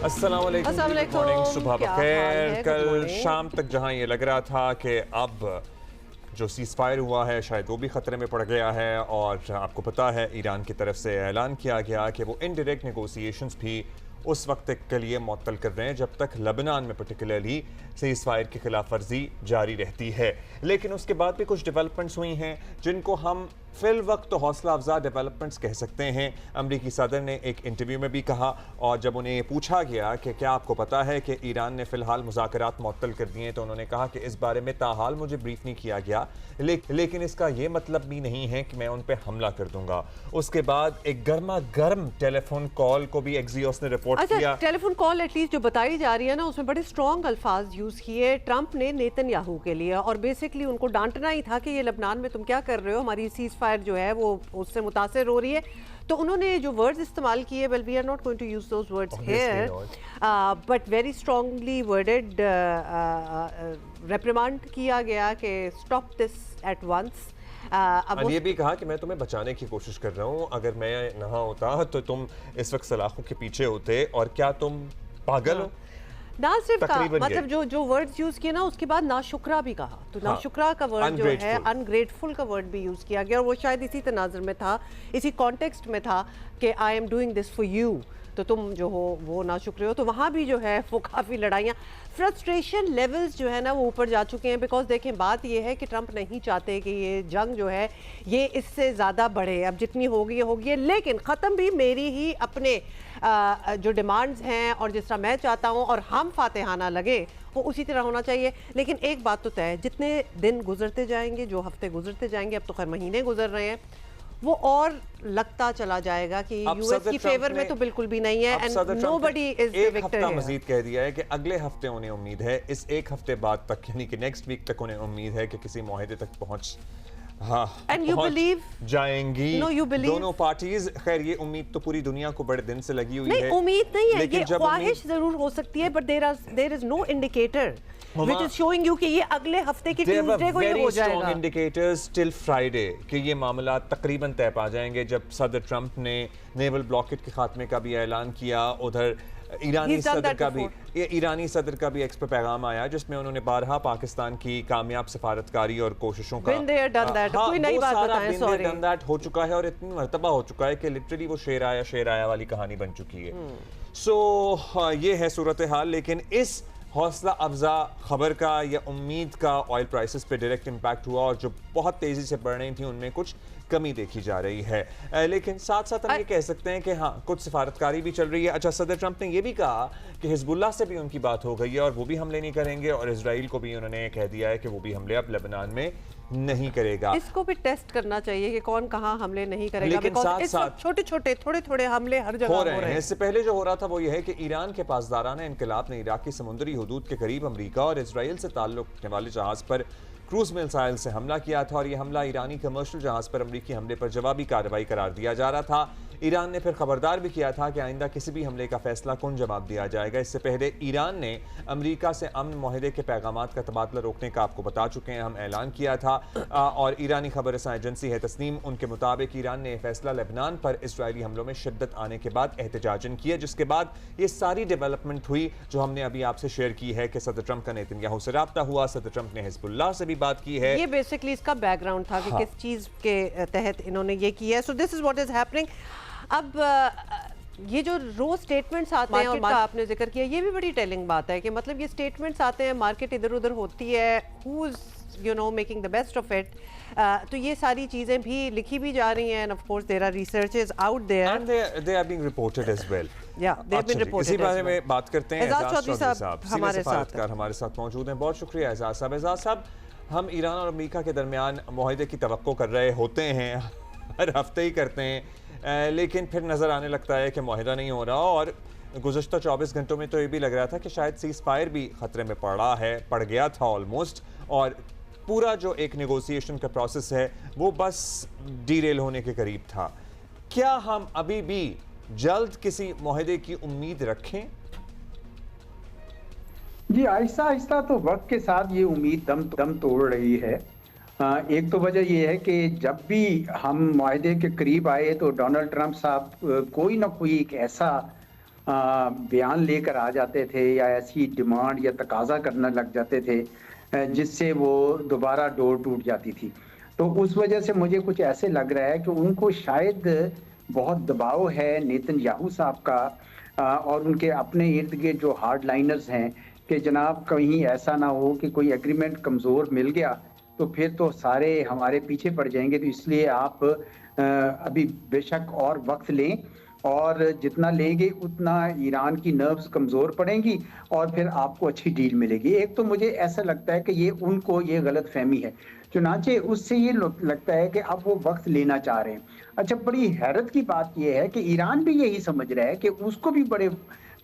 अस्सलाम वालेकुम, good morning, सुबह बखैर। कल शाम तक जहां ये लग रहा था कि अब जो सीज़ फायर हुआ है शायद वो भी ख़तरे में पड़ गया है, और आपको पता है ईरान की तरफ से ऐलान किया गया कि वो इनडायरेक्ट नेगोशिएशंस भी उस वक्त तक के लिए मुअत्तल कर रहे हैं जब तक लेबनान में पर्टिकुलरली सीज़ फायर की खिलाफ वर्जी जारी रहती है। लेकिन उसके बाद भी कुछ डेवलपमेंट्स हुई हैं जिनको हम फिल वक्त तो हौसला अफजा डेवलपमेंट्स कह सकते हैं। अमरीकी सदर ने एक इंटरव्यू में भी कहा, और जब उन्हें पूछा गया कि क्या आपको पता है कि ईरान ने फ़िलहाल मुज़ाकरात मुअत्तल कर दिए हैं, तो उन्होंने कहा कि इस बारे में ताहाल मुझे ब्रीफ नहीं किया गया, लेकिन इसका ये मतलब भी नहीं है कि मैं उन पर हमला कर दूंगा। उसके बाद एक गर्मा गर्म टेलीफोन कॉल को भी एक्सियोस ने रिपोर्ट किया। टेलीफोन कॉल एटलीस्ट जो बताई जा रही है ना, उसमें बड़े स्ट्रॉन्ग अल्फाज यूज किए ट्रंप ने नेतन्याहू के लिए, और बेसिकली उनको डांटना ही था कि ये लेबनान में तुम क्या कर रहे हो, हमारी सीज़ फायर जो है वो उससे मुतासिर हो रही है। तो उन्होंने जो वर्ड्स इस्तेमाल किए, well we are not going to use those words here, but very strongly worded reprimand किया गया कि स्टॉप दिस एट वंस। अब ये भी कहा कि मैं तुम्हें बचाने की कोशिश कर रहा हूँ, अगर मैं ना होता तो तुम इस वक्त सलाखों के पीछे होते, और क्या तुम पागल हो? ना सिर्फ का मतलब जो वर्ड्स यूज किए ना, उसके बाद नाशुक्रा भी कहा, तो नाशुक्रा का वर्ड जो है, अनग्रेटफुल का वर्ड भी यूज किया गया, और वो शायद इसी तनाजुर में था, इसी कॉन्टेक्स्ट में था कि I am doing this for you, तो तुम जो हो वो नाशुक्र हो। तो वहाँ भी जो है वो काफ़ी लड़ाइयाँ, फ्रस्ट्रेशन लेवल्स जो है ना वो ऊपर जा चुके हैं। बिकॉज देखें, बात ये है कि ट्रंप नहीं चाहते कि ये जंग जो है ये इससे ज़्यादा बढ़े, अब जितनी होगी है, लेकिन ख़त्म भी मेरी ही अपने जो डिमांड्स हैं और जिस तरह मैं चाहता हूँ और हम फातेहाना लगे वो उसी तरह होना चाहिए। लेकिन एक बात तो तय है, जितने दिन गुजरते जाएंगे, जो हफ्ते गुजरते जाएंगे, अब तो खैर महीने गुजर रहे हैं, वो और लगता चला जाएगा कि यूएस की फेवर में तो बिल्कुल भी नहीं है, and nobody is the victor here. Majeed कह दिया है कि अगले हफ्ते उन्हें उम्मीद है, इस एक हफ्ते बाद तक यानी कि नेक्स्ट वीक तक उन्हें उम्मीद है कि किसी मुआहदे तक पहुंच जाएंगी दोनों पार्टीज। खैर ये उम्मीद तो पूरी दुनिया को बड़े दिन से लगी हुई है। उम्मीद नहीं है, ये ख्वाहिश जरूर हो सकती है, but there is no indicator which is showing you कि ये अगले हफ्ते की ट्यूसडे को ये हो जाएगा। strong indicators till Friday कि ये मामला तकरीबन तय पा जाएंगे। जब सदर ट्रंप ने नेवल ब्लॉकेट के खात्मे का भी ऐलान किया, उधर ईरानी सदर का भी एक्सपो पैगाम आया जिसमें उन्होंने बारहा पाकिस्तान की कामयाब सफारतकारी और कोशिशों का कोई नई बात हो चुका है, और इतनी मर्तबा हो चुका है कि लिटरली वो शेर आया वाली कहानी बन चुकी है। सो ये है सूरत हाल। लेकिन इस हौसला अफजा खबर का या उम्मीद का ऑयल प्राइसेस पे डायरेक्ट इम्पैक्ट हुआ, और जो बहुत तेज़ी से बढ़ रही थी उनमें कुछ कमी देखी जा रही है। लेकिन साथ साथ हम ये कह सकते हैं कि हाँ, कुछ सिफारतकारी भी चल रही है। अच्छा, सदर ट्रंप ने ये भी कहा कि हिजबुल्लाह से भी उनकी बात हो गई है और वो भी हमले नहीं करेंगे, और इसराइल को भी उन्होंने कह दिया है कि वो भी हमले अब लेबनान में नहीं करेगा। इसको भी टेस्ट करना चाहिए कि कौन कहाँ हमले नहीं करेगा, लेकिन साथ साथ छोटे थोड़े हमले हर जगह हो रहे हैं। इससे पहले जो हो रहा था वो ये है कि ईरान के पासदाराना इनकलाब ने इराक की समुद्री हुदूद के करीब अमरीका और इसराइल से ताल्लुक रखने वाले जहाज पर क्रूज मिसाइल से हमला किया था, और यह हमला ईरानी कमर्शियल जहाज पर अमरीकी हमले पर जवाबी कार्रवाई करार दिया जा रहा था। ईरान ने फिर खबरदार भी किया था कि आइंदा किसी भी हमले का फैसला कौन जवाब दिया जाएगा। इससे पहले ईरान ने अमरीका से अमन मुआहदे के पैगामात का तबादला रोकने का आपको बता चुके हैं, हम ऐलान किया था, और ईरानी खबर रसां एजेंसी है तस्नीम, उनके मुताबिक ईरान ने फैसला लेबनान पर इसराइली हमलों में शिद्दत आने के बाद एहतजाजन किया, जिसके बाद ये सारी डेवलपमेंट हुई जो हमने अभी आपसे शेयर की है कि सदर ट्रंप का नेतन्याहू से राब्ता हुआ, सदर ट्रंप ने हिजबुल्लाह से भी बात की है। ये बेसिकली इसका बैकग्राउंड था कि किस चीज के तहत इन्होंने ये किया है। So this is what is happening. अब ये जो रोज स्टेटमेंट्स आते हैं, और का आपने जिक्र किया, ये भी बड़ी टेलिंग बात है कि मतलब ये स्टेटमेंट्स आते हैं, मार्केट इधर उधर होती है, who is making the best of it. तो ये सारी चीजें भी लिखी भी जा रही हैं, and of course there are researches out there and they are being reported as well. इसी बारे में बात करते हैं। एजाज चौधरी साहब हमारे साथ मौजूद हैं। बहुत शुक्रिया एजाज साहब। एजाज साहब, हम ईरान और अमेरिका के दरमियान मुआहदे की तवक्को कर रहे होते हैं, हर हफ्ते ही करते हैं, लेकिन फिर नज़र आने लगता है कि मुआहदा नहीं हो रहा, और गुज़श्ता 24 घंटों में तो ये भी लग रहा था कि शायद सीज़ फायर भी ख़तरे में पड़ गया था ऑलमोस्ट, और पूरा जो एक नेगोशिएशन का प्रोसेस है वो बस डीरेल होने के करीब था। क्या हम अभी भी जल्द किसी मुआहदे की उम्मीद रखें? जी, आहिस्ता आहिस्ता तो वक्त के साथ ये उम्मीद दम तोड़ रही है। एक तो वजह यह है कि जब भी हम मुआहदे के करीब आए तो डोनाल्ड ट्रंप साहब कोई ना कोई एक ऐसा बयान लेकर आ जाते थे या ऐसी डिमांड या तकाजा करने लग जाते थे जिससे वो दोबारा डोर टूट जाती थी। तो उस वजह से मुझे कुछ ऐसे लग रहा है कि उनको शायद बहुत दबाव है नेतन्याहू साहब का और उनके अपने इर्द गिर्द जो हार्ड लाइनर्स हैं कि जनाब कहीं ऐसा ना हो कि कोई एग्रीमेंट कमज़ोर मिल गया तो फिर तो सारे हमारे पीछे पड़ जाएंगे। तो इसलिए आप अभी बेशक और वक्त लें और जितना लेंगे उतना ईरान की नर्व्स कमज़ोर पड़ेंगी और फिर आपको अच्छी डील मिलेगी। एक तो मुझे ऐसा लगता है कि ये उनको ये गलत फहमी है, चुनाचे उससे ये लगता है कि अब वो वक्त लेना चाह रहे हैं। अच्छा, बड़ी हैरत की बात यह है कि ईरान भी यही समझ रहा है कि उसको भी बड़े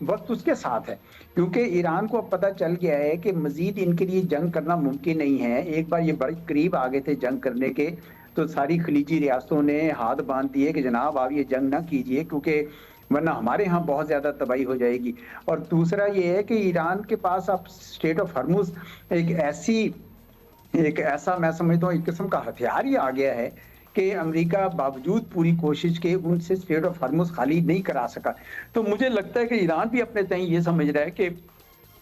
वक्त उसके साथ है, क्योंकि ईरान को अब पता चल गया है कि मजीद इनके लिए जंग करना मुमकिन नहीं है। एक बार ये बड़े करीब आ गए थे जंग करने के, तो सारी खलीजी रियासतों ने हाथ बांध दिए कि जनाब आप ये जंग ना कीजिए क्योंकि वरना हमारे यहाँ बहुत ज़्यादा तबाही हो जाएगी। और दूसरा ये है कि ईरान के पास अब स्टेट ऑफ हॉर्मुज़ एक ऐसा मैं समझता हूँ एक किस्म का हथियार ही आ गया है कि अमेरिका बावजूद पूरी कोशिश के उनसे स्टेट ऑफ हॉर्मुज़ खाली नहीं करा सका। तो मुझे लगता है कि ईरान भी अपने तय ये समझ रहा है कि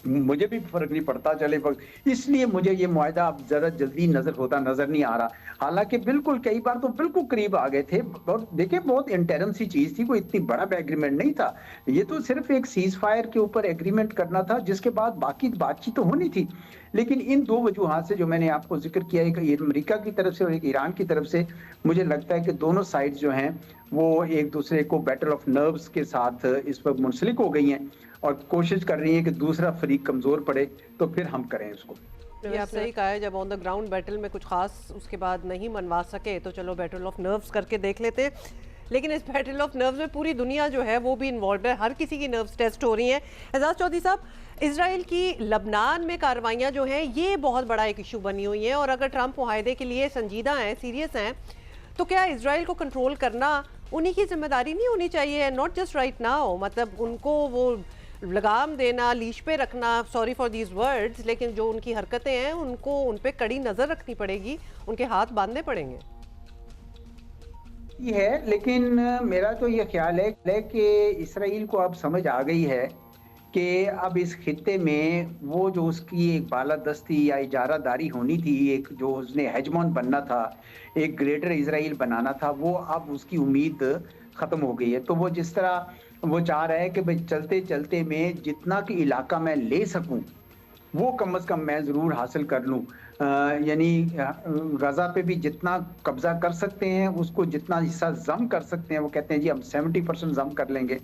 मुझे भी फर्क नहीं पड़ता चले वक्त, इसलिए मुझे ये मुआहदा अब जरा जल्दी होता नजर नहीं आ रहा। हालांकि बिल्कुल कई बार तो बिल्कुल करीब आ गए थे और देखिए बहुत इंटरम सी चीज थी, कोई इतनी बड़ा एग्रीमेंट नहीं था। ये तो सिर्फ एक सीज फायर के ऊपर एग्रीमेंट करना था जिसके बाद बाकी बातचीत तो होनी थी। लेकिन इन दो वजूहात से जो मैंने आपको जिक्र किया, एक अमेरिका की तरफ से और एक ईरान की तरफ से, मुझे लगता है कि दोनों साइड जो हैं वो एक दूसरे को बैटल ऑफ नर्व्स के साथ इस वक्त मुंसलिक हो गई हैं और कोशिश कर रही है कि दूसरा फरीक कमजोर पड़े तो फिर हम करें इसको। ये आप सही कहा है, जब ऑन द ग्राउंड बैटल में कुछ खास उसके बाद नहीं मनवा सके तो चलो बैटल ऑफ नर्व्स करके देख लेते हैं। लेकिन इस बैटल ऑफ नर्व्स में पूरी दुनिया जो है वो भी इन्वॉल्व है, हर किसी की नर्व्स टेस्ट हो रही हैं। एजाज चौधरी साहब, इजराइल की लबनान में कार्रवाइयाँ जो हैं ये बहुत बड़ा एक इशू बनी हुई हैं और अगर ट्रंप मुआहदे के लिए संजीदा हैं, सीरियस हैं, तो क्या इजराइल को कंट्रोल करना उन्हीं की जिम्मेदारी नहीं होनी चाहिए? नॉट जस्ट राइट नाउ, मतलब उनको वो लगाम देना, लीश पे रखना, सॉरी फॉर दीज वर्ड्स, लेकिन जो उनकी हरकतें हैं उनको उन पे कड़ी नजर रखनी पड़ेगी, उनके हाथ बांधने पड़ेंगे। ये है, लेकिन मेरा तो ये ख्याल है कि इसराइल को अब समझ आ गई है कि अब इस खित्ते में वो जो उसकी एक बालादस्ती या इजारादारी होनी थी, एक जो उसने हेजमॉन बनना था, एक ग्रेटर इसराइल बनाना था, वो अब उसकी उम्मीद ख़त्म हो गई है। तो वो जिस तरह वो चाह रहा है कि भाई चलते चलते में जितना कि इलाका मैं ले सकूं वो कम से कम मैं ज़रूर हासिल कर लूं। यानी गज़ा पे भी जितना कब्ज़ा कर सकते हैं, उसको जितना हिस्सा जम कर सकते हैं, वो कहते हैं जी हम 70% जम कर लेंगे।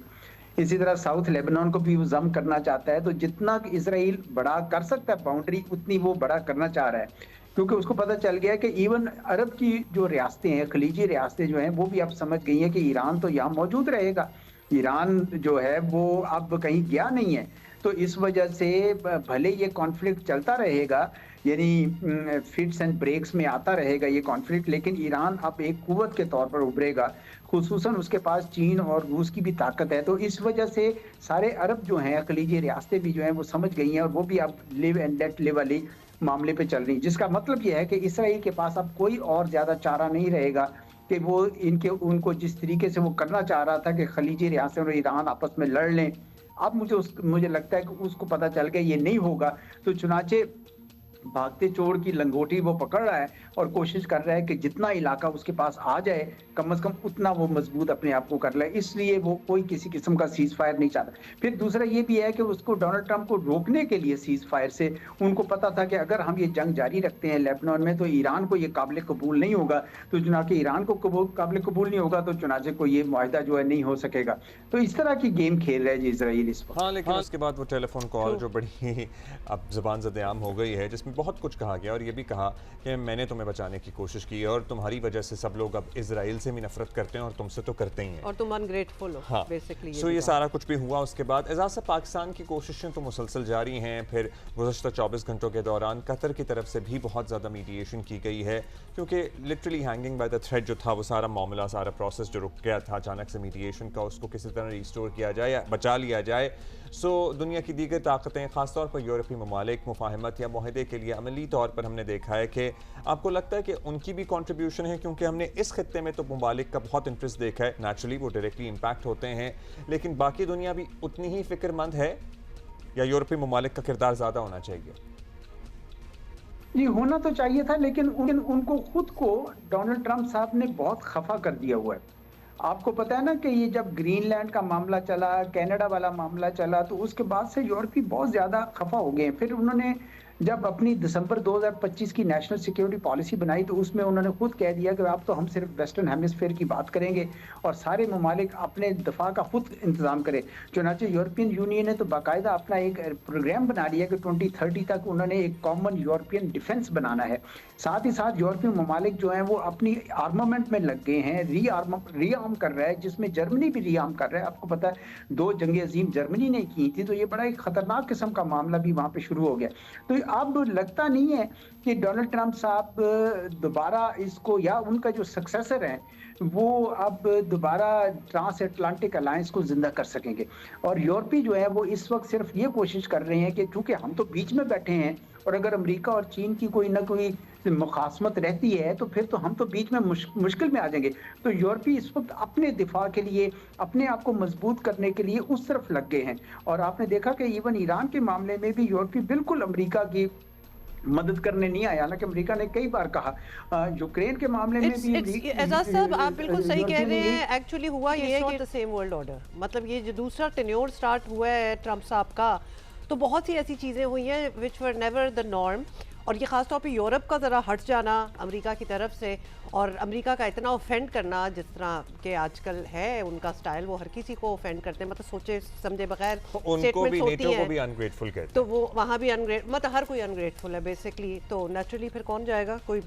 इसी तरह साउथ लेबनान को भी वो जम करना चाहता है। तो जितना कि इसराइल बड़ा कर सकता है बाउंड्री, उतनी वो बड़ा करना चाह रहा है, क्योंकि उसको पता चल गया कि इवन अरब की जो रियासतें हैं, खलीजी रियासतें जो हैं, वो भी अब समझ गई हैं कि ईरान तो यहाँ मौजूद रहेगा, ईरान जो है वो अब कहीं गया नहीं है। तो इस वजह से भले ये कॉन्फ्लिक्ट चलता रहेगा, यानी फिट्स एंड ब्रेक्स में आता रहेगा ये कॉन्फ्लिक्ट, लेकिन ईरान अब एक कुव्वत के तौर पर उभरेगा, खुसूसन उसके पास चीन और रूस की भी ताकत है। तो इस वजह से सारे अरब जो हैं, खलीजी रियासतें भी जो हैं वो समझ गई हैं और वो भी अब लिव एंड लेट लिव वाली मामले पे चल रही, जिसका मतलब ये है कि इसराइल के पास अब कोई और ज़्यादा चारा नहीं रहेगा कि वो उनको जिस तरीके से वो करना चाह रहा था कि खलीजी रियासतें और ईरान आपस में लड़ लें, अब मुझे लगता है कि उसको पता चल गया ये नहीं होगा। तो चुनाचे भागते चोर की लंगोटी वो पकड़ रहा है और कोशिश कर रहा है कि जितना इलाका उसके पास आ जाए कम से कम उतना वो मजबूत अपने आप को कर ले, इसलिए वो कोई किसी किस्म का सीज फायर नहीं चाहता। फिर दूसरा ये भी है कि उसको डोनाल्ड ट्रंप को रोकने के लिए सीज फायर से उनको पता था कि अगर हम ये जंग जारी रखते हैं लेबनान में तो ईरान को ये काबिल कबूल नहीं होगा, तो चुनाचे ईरान को काबिल कबूल नहीं होगा तो चुनाचे को ये मुआहदा जो है नहीं हो सकेगा। तो इस तरह की गेम खेल रहा है जी इसराइल इस वक्त। हाँ, लेकिन उसके बाद वो टेलीफोन कॉल जो बड़ी अब ज़बान ज़द-ए-आम हो गई है, जिसमें बहुत कुछ कहा गया और ये भी कहा कि मैंने तुम्हें बचाने की कोशिश की और तुम्हारी वजह से सब लोग अब इजराइल से भी नफरत करते हैं और तुमसे तो करते ही हैं और तुम अनग्रेटफुल हो। हाँ, बेसिकली सो ये सारा कुछ भी हुआ। उसके बाद एजाज से पाकिस्तान की कोशिशें तो मुसलसल जारी हैं। फिर गुज़श्ता 24 घंटों के दौरान कतर की तरफ से भी बहुत ज़्यादा मीडिएशन की गई है, क्योंकि literally hanging by the thread जो था वो सारा मामला, सारा प्रोसेस जो रुक गया था अचानक से मीडिएशन का, उसको किसी तरह रिस्टोर किया जाए या बचा लिया जाए। सो दुनिया की दीगर ताकतें, ख़ासतौर पर यूरोपीय ममालिक मुफाहमत या मुआहदे के लिए अमली तौर पर हमने देखा है कि आपको लगता है कि उनकी भी कंट्रीब्यूशन है, क्योंकि हमने इस खत्ते में तो ममालिक का बहुत इंटरेस्ट देखा है, नेचुरली वो डायरेक्टली इम्पैक्ट होते हैं, लेकिन बाकी दुनिया भी उतनी ही फिक्रमंद है या यूरोपीय ममालिक का किरदार ज़्यादा होना चाहिए? जी, होना तो चाहिए था, लेकिन उनको खुद को डोनाल्ड ट्रंप साहब ने बहुत खफा कर दिया हुआ है। आपको पता है ना कि ये जब ग्रीनलैंड का मामला चला, कनाडा वाला मामला चला, तो उसके बाद से यूरोपी बहुत ज़्यादा खफा हो गए। फिर उन्होंने जब अपनी दिसंबर 2025 की नेशनल सिक्योरिटी पॉलिसी बनाई, तो उसमें उन्होंने खुद कह दिया कि अब तो हम सिर्फ वेस्टर्न हेमिस्फीयर की बात करेंगे और सारे ममालिक अपने दफा का खुद इंतजाम करें। चुनांचे यूरोपियन यूनियन ने तो बाकायदा अपना एक प्रोग्राम बना लिया कि 2030 तक उन्होंने एक कॉमन यूरोपियन डिफेंस बनाना है। साथ ही साथ यूरोपियन ममालिक जो हैं वो अपनी आर्मामेंट में लग गए हैं, रीआर्म कर रहा है, जिसमें जर्मनी भी रीआर्म कर रहा है। आपको पता है 2 जंगे अजीम जर्मनी ने की थी, तो ये बड़ा एक खतरनाक किस्म का मामला भी वहाँ पे शुरू हो गया। तो अब लगता नहीं है कि डोनाल्ड ट्रंप साहब दोबारा इसको, या उनका जो सक्सेसर है वो अब दोबारा ट्रांस अटलांटिक अलायंस को जिंदा कर सकेंगे। और यूरोपी जो है वो इस वक्त सिर्फ ये कोशिश कर रहे हैं कि चूंकि हम तो बीच में बैठे हैं और अगर अमेरिका और चीन की कोई ना कोई मुखासमत रहती है तो फिर तो हम तो बीच में मुश्किल में आ जाएंगे। तो यूरोपी इस वक्त अपने दिफा के लिए, अपने आप को मजबूत करने के लिए उस तरफ लग गए हैं। और आपने देखा कि इवन ईरान के मामले में भी यूरोपी बिल्कुल अमेरिका की मदद करने नहीं आया। हालांकि अमेरिका ने कई बार कहा, यूक्रेन के मामले में भी एजाज साहब आप बिल्कुल सही कह रहे हैं। एक्चुअली हुआ ये है कि सेम वर्ल्ड ऑर्डर, मतलब ये जो दूसरा टेन्योर स्टार्ट हुआ है ट्रंप साहब का, तो बहुत सी ऐसी चीज़ें हुई हैं विच वर नेवर द नॉर्म। और ये ख़ासतौर पे यूरोप का ज़रा हट जाना अमेरिका की तरफ से, और अमेरिका का इतना ऑफेंड करना जिस तरह के आजकल है उनका स्टाइल, वो हर किसी को ऑफेंड करते हैं, मतलब सोचे समझे बगैर स्टेटमेंट्स होती हैं, को भी अनग्रेटफुल कहते हैं। तो वो वहाँ भी मतलब हर कोई अनग्रेटफुल है बेसिकली, तो नेचुरली फिर कौन जाएगा कोई।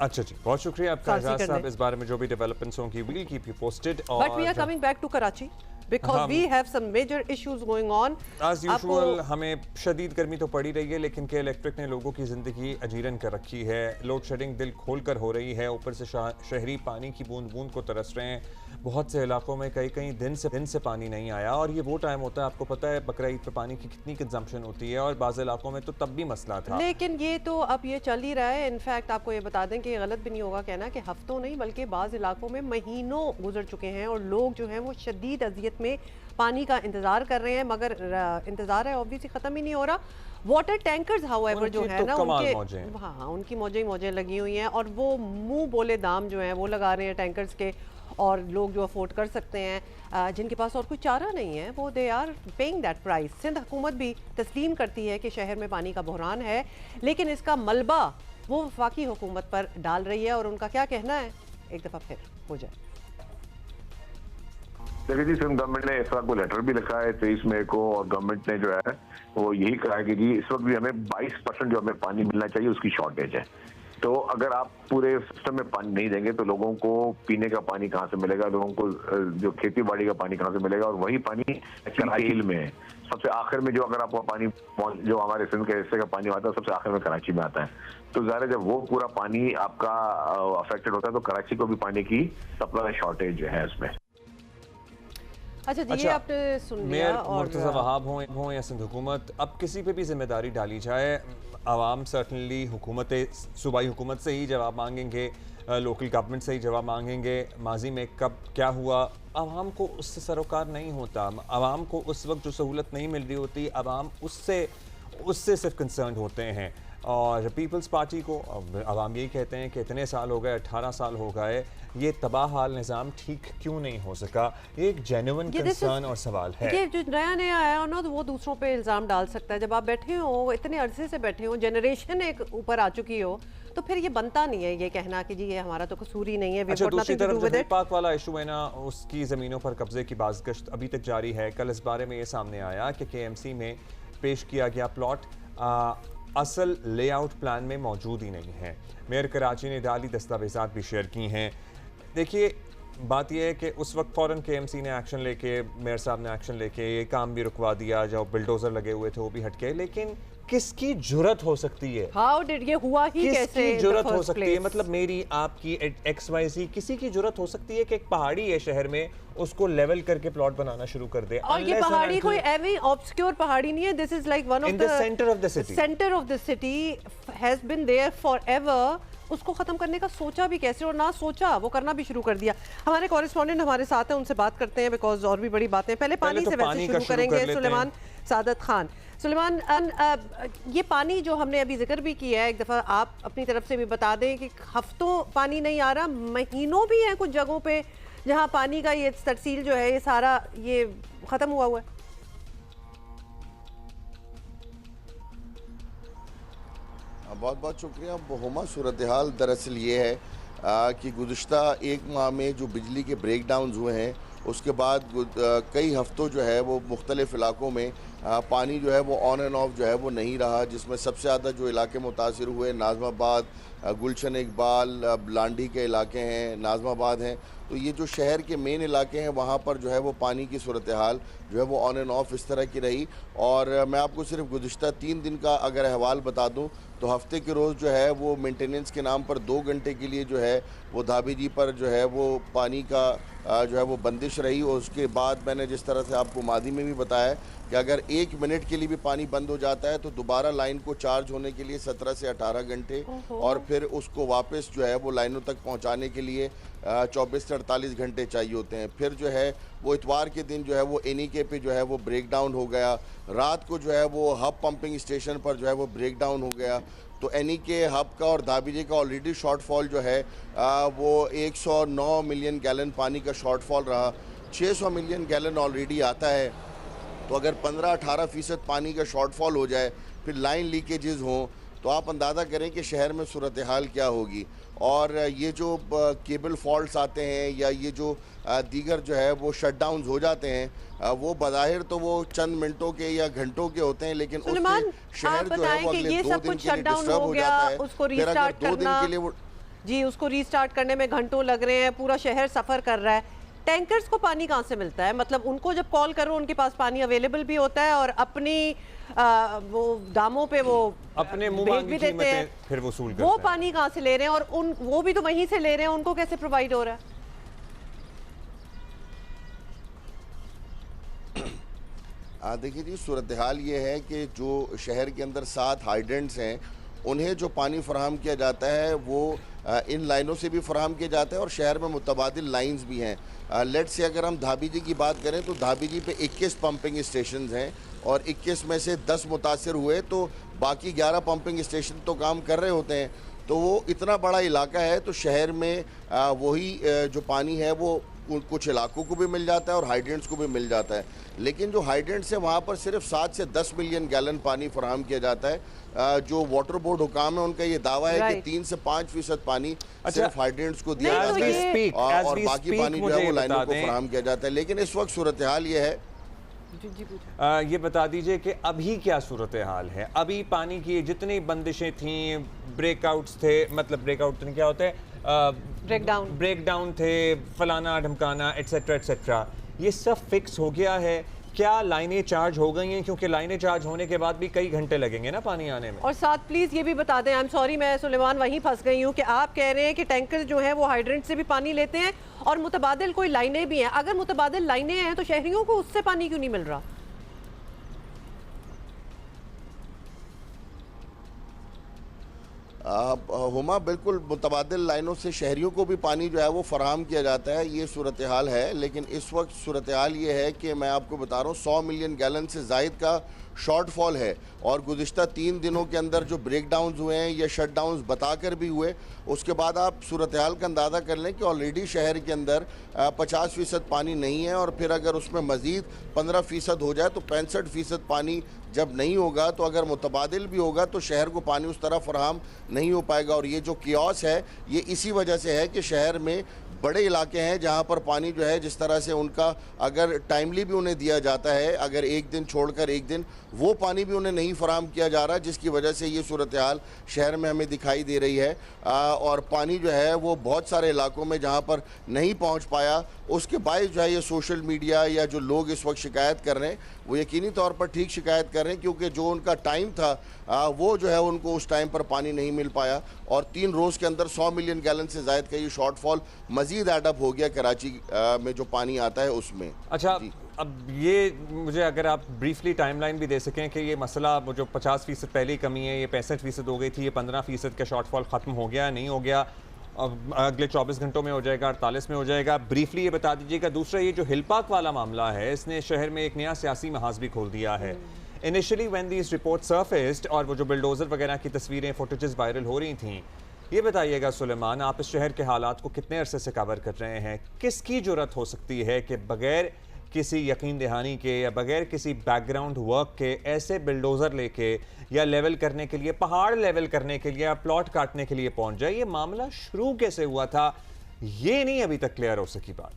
अच्छा जी, बहुत शुक्रिया आपका एजाज साहब। इस बारे में जो भी डेवलपमेंट्स होंगी we will keep you posted. But we are coming back to Karachi because we have some major issues going on. As usual हमें शदीद गर्मी तो पड़ी रही है, लेकिन के इलेक्ट्रिक ने लोगों की ज़िंदगी अजीरन कर रखी है। लोड शेडिंग दिल खोल कर हो रही है, ऊपर से शहरी पानी की बूंद बूंद को तरस रहे हैं। बहुत से इलाकों में कई दिन से पानी नहीं आया, और ये वो टाइम होता है, आपको पता है बकरा ईद पे पानी की कितनी कंजम्पशन होती है, और बाज़ इलाकों में तो तब भी मसला था। लेकिन ये तो अब ये चल ही रहा है। इनफैक्ट आपको ये बता दें कि गलत भी नहीं होगा कहना कि हफ्तों नहीं बल्कि बाज़ इलाकों में महीनों गुजर चुके हैं, और लोग जो हैं वो शदीद अजियत में पानी का इंतजार कर रहे हैं, मगर इंतजार है ऑब्वियसली खत्म ही नहीं हो रहा। वाटर टैंकर्स हाउएवर जो है ना उनके, हाँ उनकी मौजें लगी हुई हैं, और वो मुंह बोले दाम जो हैं वो लगा रहे हैं टैंकर्स के, और लोग जो अफोर्ड कर सकते हैं, जिनके पास और कोई चारा नहीं है, वो they are paying that price. Sindh हुकूमत भी तस्लीम करती है कि शहर में पानी का बहरान है, लेकिन इसका मलबा वो वफाकी हुकूमत पर डाल रही है। और उनका क्या कहना है, एक दफ़ा फिर हो जाए। देखिए जी, सिंध गवर्नमेंट ने इस वक्त को लेटर भी लिखा है 23 मई को, और गवर्नमेंट ने जो है वो यही कहा है कि जी इस वक्त भी हमें 22% जो हमें पानी मिलना चाहिए उसकी शॉर्टेज है। तो अगर आप पूरे सिस्टम में पानी नहीं देंगे तो लोगों को पीने का पानी कहाँ से मिलेगा, लोगों को जो खेती बाड़ी का पानी कहाँ से मिलेगा, और वही पानी कराची में है सबसे आखिर में। जो अगर आपको पानी जो हमारे सिंध के हिस्से का पानी आता है सबसे आखिर में कराची में आता है, तो ज़ाहिर है जब वो पूरा पानी आपका अफेक्टेड होता है तो कराची को भी पानी की सप्लाई शॉर्टेज जो है उसमें। अच्छा जी, आपने सुन लिया। और मुर्तज़ा वहाब हों या सिंध हुकूमत, अब किसी पे भी जिम्मेदारी डाली जाए, आवाम सर्टनली सूबाई हुकूमत से ही जवाब मांगेंगे, लोकल गवर्नमेंट से ही जवाब मांगेंगे। माजी में कब क्या हुआ, आवाम को उससे सरोकार नहीं होता, आवाम को उस वक्त जो सहूलत नहीं मिल रही होती, आवाम उससे सिर्फ कंसर्न होते हैं। और पीपल्स पार्टी को आवाम यही कहते हैं कि इतने साल हो गए, 18 साल हो गए, ये तबाह हाल निज़ाम ठीक क्यों नहीं हो सका। ये एक जेन्युइन कंसर्न और सवाल है। ये जो नया आया ना तो वो दूसरों पे इल्ज़ाम डाल सकता है। जब आप बैठे हो, इतने अरसे से बैठे हो, जनरेशन एक ऊपर आ चुकी हो, तो फिर ये बनता नहीं है ये कहना कि जी ये हमारा तो कसूर ही नहीं है। अच्छा, दूसरी तरफ जो पाक वाला इशू है ना, उसकी ज़मीनों पर कब्जे की बाज़गश्त अभी तक जारी है। कल इस बारे में ये सामने आया कि KMC में पेश किया गया प्लॉट असल लेआउट प्लान में मौजूद ही नहीं है। मेयर कराची ने डाली दस्तावेज़ात भी शेयर की हैं। देखिए, बात यह है कि उस वक्त फ़ौरन केएमसी ने एक्शन लेके, मेयर साहब ने एक्शन लेके ये काम भी रुकवा दिया, जो बिल्डोजर लगे हुए थे वो भी हटके, लेकिन किसकी जुर्रत हो सकती है? How did ये हुआ ही कैसे? किसकी जुर्रत हो सकती है? मतलब मेरी, आपकी, XYZ, किसी की जुर्रत हो सकती है कि एक पहाड़ी है शहर में, उसको लेवल करके प्लॉट बनाना शुरू कर दे? और ये पहाड़ी कोई एवी ऑब्सक्योर पहाड़ी नहीं है, this is like one of the centre of the city, centre of the city has been there forever. उसको खत्म करने का सोचा भी कैसे, और ना सोचा वो करना भी शुरू कर दिया। हमारे कॉरेस्पॉन्डेंट हमारे साथ हैं, उनसे बात करते हैं बिकॉज और भी बड़ी बातें। पहले पानी से वैसे शुरू करेंगे। सुलेमान सादत खान, सुलेमान, ये पानी जो हमने अभी जिक्र भी किया है, एक दफ़ा आप अपनी तरफ से भी बता दें कि हफ्तों पानी नहीं आ रहा, महीनों भी हैं कुछ जगहों पे जहां पानी का ये तरसील जो है ये सारा ये ख़त्म हुआ है। बहुत बहुत शुक्रिया हुमा। सूरत हाल दरअसल ये है कि गुज़िश्ता एक माह में जो बिजली के ब्रेक डाउन हुए हैं, उसके बाद कई हफ्तों जो है वो मुख्तलिफ़ इलाकों में पानी जो है वो ऑन एंड ऑफ जो है वो नहीं रहा, जिसमें सबसे ज़्यादा जो इलाके मुतासिर हुए नाज़माबाद, गुलशन इकबाल, लांडी के इलाके हैं, नाज़माबाद हैं। तो ये जो शहर के मेन इलाके हैं वहाँ पर जो है वो पानी की सूरत हाल जो है वो ऑन एंड ऑफ इस तरह की रही। और मैं आपको सिर्फ गुज़िश्ता 3 दिन का अगर अहवाल बता दूँ तो हफ्ते के रोज़ जो है वो मेंटेनेंस के नाम पर 2 घंटे के लिए जो है वो धाबी जी पर जो है वो पानी का जो है वो बंदिश रही। और उसके बाद मैंने जिस तरह से आपको मादी में भी बताया कि अगर 1 मिनट के लिए भी पानी बंद हो जाता है तो दोबारा लाइन को चार्ज होने के लिए 17 से 18 घंटे, और फिर उसको वापस जो है वो लाइनों तक पहुंचाने के लिए 24 से 48 घंटे चाहिए होते हैं। फिर जो है वो इतवार के दिन जो है वो एनईके पे जो है वो ब्रेक डाउन हो गया। रात को जो है वो हब पंपिंग स्टेशन पर जो है वो ब्रेक डाउन हो गया। तो एनईके हब का और धाबीजे का ऑलरेडी शॉर्टफॉल जो है वो 109 मिलियन गैलन पानी का शॉर्टफॉल रहा। 600 मिलियन गैलन ऑलरेडी आता है, तो अगर 15-18% पानी का शॉर्टफॉल हो जाए, फिर लाइन लीकेजेस हों, तो आप अंदाज़ा करें कि शहर में सूरत हाल क्या होगी। और ये जो केबल फॉल्ट्स आते हैं या ये जो दीगर जो है वो शट डाउन हो जाते हैं, वो बज़ाहिर तो वो चंद मिनटों के या घंटों के होते हैं, लेकिन उससे शहर जो है वो अगले 2 दिन के लिए डिस्टर्ब हो जाता है। उसको फिर अगर 2 दिन के लिए वो जी उसको रीस्टार्ट करने में घंटों लग रहे हैं, पूरा शहर सफ़र कर रहा है। टैंकर्स को पानी कहाँ से मिलता है? मतलब उनको जब कॉल करो उनके पास पानी अवेलेबल भी होता है और अपनी वो दामों पे वो अपने मुंह भी देते हैं, फिर वसूल करते हैं। वो पानी कहाँ से ले रहे हैं? और वो भी तो वहीं से ले रहे हैं, उनको कैसे प्रोवाइड हो रहा है? देखिए जी, सूरत हाल ये है कि जो शहर के अंदर 7 हाइड्रेंट्स हैं, उन्हें जो पानी फराहम किया जाता है वो इन लाइनों से भी फराहम किया जाता है और शहर में मुतबादिल लाइंस भी हैं। लेट से अगर हम धाबीजी की बात करें तो धाबीजी पे 21 पंपिंग स्टेशन हैं और 21 में से 10 मुतासिर हुए, तो बाकी 11 पंपिंग स्टेशन तो काम कर रहे होते हैं। तो वो इतना बड़ा इलाका है, तो शहर में वही जो पानी है वो कुछ इलाकों को भी मिल जाता है और हाइड्रेंट्स को भी मिल जाता है। लेकिन जो हाइड्रेंट्स है वहाँ पर सिर्फ 7 से 10 मिलियन गैलन पानी फराहम किया जाता है। जो वाटर बोर्ड हुकाम है उनका ये दावा है कि 3 से 5% पानी सिर्फ हाइड्रेंट्स को दिया जाता है और बाकी पानी जो है वो लाइनों को फराहम किया जाता है। लेकिन इस वक्त सूरत हाल ये है, ये बता दीजिए कि अभी क्या सूरत हाल है? अभी पानी की जितनी बंदिशें थी, ब्रेकआउट्स थे, मतलब ब्रेकआउट क्या होता है, ब्रेक डाउन थे, फलाना ढमकाना एटसेट्रा एटसेट्रा, ये सब फिक्स हो गया है? क्या लाइनें चार्ज हो गई हैं? क्योंकि लाइनें चार्ज होने के बाद भी कई घंटे लगेंगे ना पानी आने में। और साथ प्लीज ये भी बता दें, आई एम सॉरी मैं सुलेमान वहीं फंस गई हूँ, कि आप कह रहे हैं कि टैंकर जो है वो हाइड्रेंट से भी पानी लेते हैं और मुतबादिल कोई लाइनें भी हैं। अगर मुतबादिल लाइनें हैं तो शहरियों को उससे पानी क्यों नहीं मिल रहा? हुमा, बिल्कुल मुतबादिल लाइनों से शहरियों को भी पानी जो है वो फराहम किया जाता है, ये सूरत हाल है। लेकिन इस वक्त सूरत हाल ये है कि मैं आपको बता रहा हूँ 100 मिलियन गैलन से ज़ायद का शॉर्टफॉल है और गुज़िश्ता 3 दिनों के अंदर जो ब्रेक डाउन हुए हैं या शट डाउन बताकर भी हुए, उसके बाद आप सूरत हाल का अंदाज़ा कर लें कि ऑलरेडी शहर के अंदर 50% पानी नहीं है और फिर अगर उसमें मज़ीद 15% हो जाए तो 65% पानी जब नहीं होगा, तो अगर मुतबादिल भी होगा तो शहर को पानी उस तरह फराहम नहीं हो पाएगा। और ये जो कियोस है ये इसी वजह से है कि शहर में बड़े इलाके हैं जहां पर पानी जो है जिस तरह से उनका अगर टाइमली भी उन्हें दिया जाता है, अगर एक दिन छोड़कर एक दिन, वो पानी भी उन्हें नहीं फराहम किया जा रहा, जिसकी वजह से ये सूरत हाल शहर में हमें दिखाई दे रही है। और पानी जो है वो बहुत सारे इलाकों में जहां पर नहीं पहुंच पाया, उसके बायस जो है ये सोशल मीडिया या जो लोग इस वक्त शिकायत कर रहे हैं वो यकीनी तौर पर ठीक शिकायत कर रहे हैं, क्योंकि जो उनका टाइम था वो जो है उनको उस टाइम पर पानी नहीं मिल पाया और 3 रोज़ के अंदर 100 मिलियन गैलन से ज़ायद का ये शॉर्टफॉल मज़ीद एडअप हो गया कराची में जो पानी आता है उसमें। अच्छा, अब ये मुझे अगर आप ब्रीफली टाइमलाइन भी दे सकें कि ये मसला वो जो 50% पहली कमी है ये 65% हो गई थी, ये 15% का शॉर्टफॉल ख़त्म हो गया, नहीं हो गया, अब अगले 24 घंटों में हो जाएगा, 48 में हो जाएगा, ब्रीफली ये बता दीजिएगा। दूसरा, ये जो हिल पार्क वाला मामला है इसने शहर में एक नया सियासी महाज भी खोल दिया है। इनिशियली व्हेन दीज रिपोर्ट सरफेस्ड और वो जो बिल्डोज़र वगैरह की तस्वीरें फुटेजेस वायरल हो रही थी, ये बताइएगा सुलेमान, आप इस शहर के हालात को कितने अरसे से कवर कर रहे हैं? किसकी जुर्रत हो सकती है कि बगैर किसी यकीन दहानी के या बगैर किसी बैकग्राउंड वर्क के ऐसे बिल्डोज़र लेके या लेवल करने के लिए, पहाड़ लेवल करने के लिए या प्लॉट काटने के लिए पहुंच जाए? ये मामला शुरू कैसे हुआ था, ये नहीं अभी तक क्लियर हो सकी बात।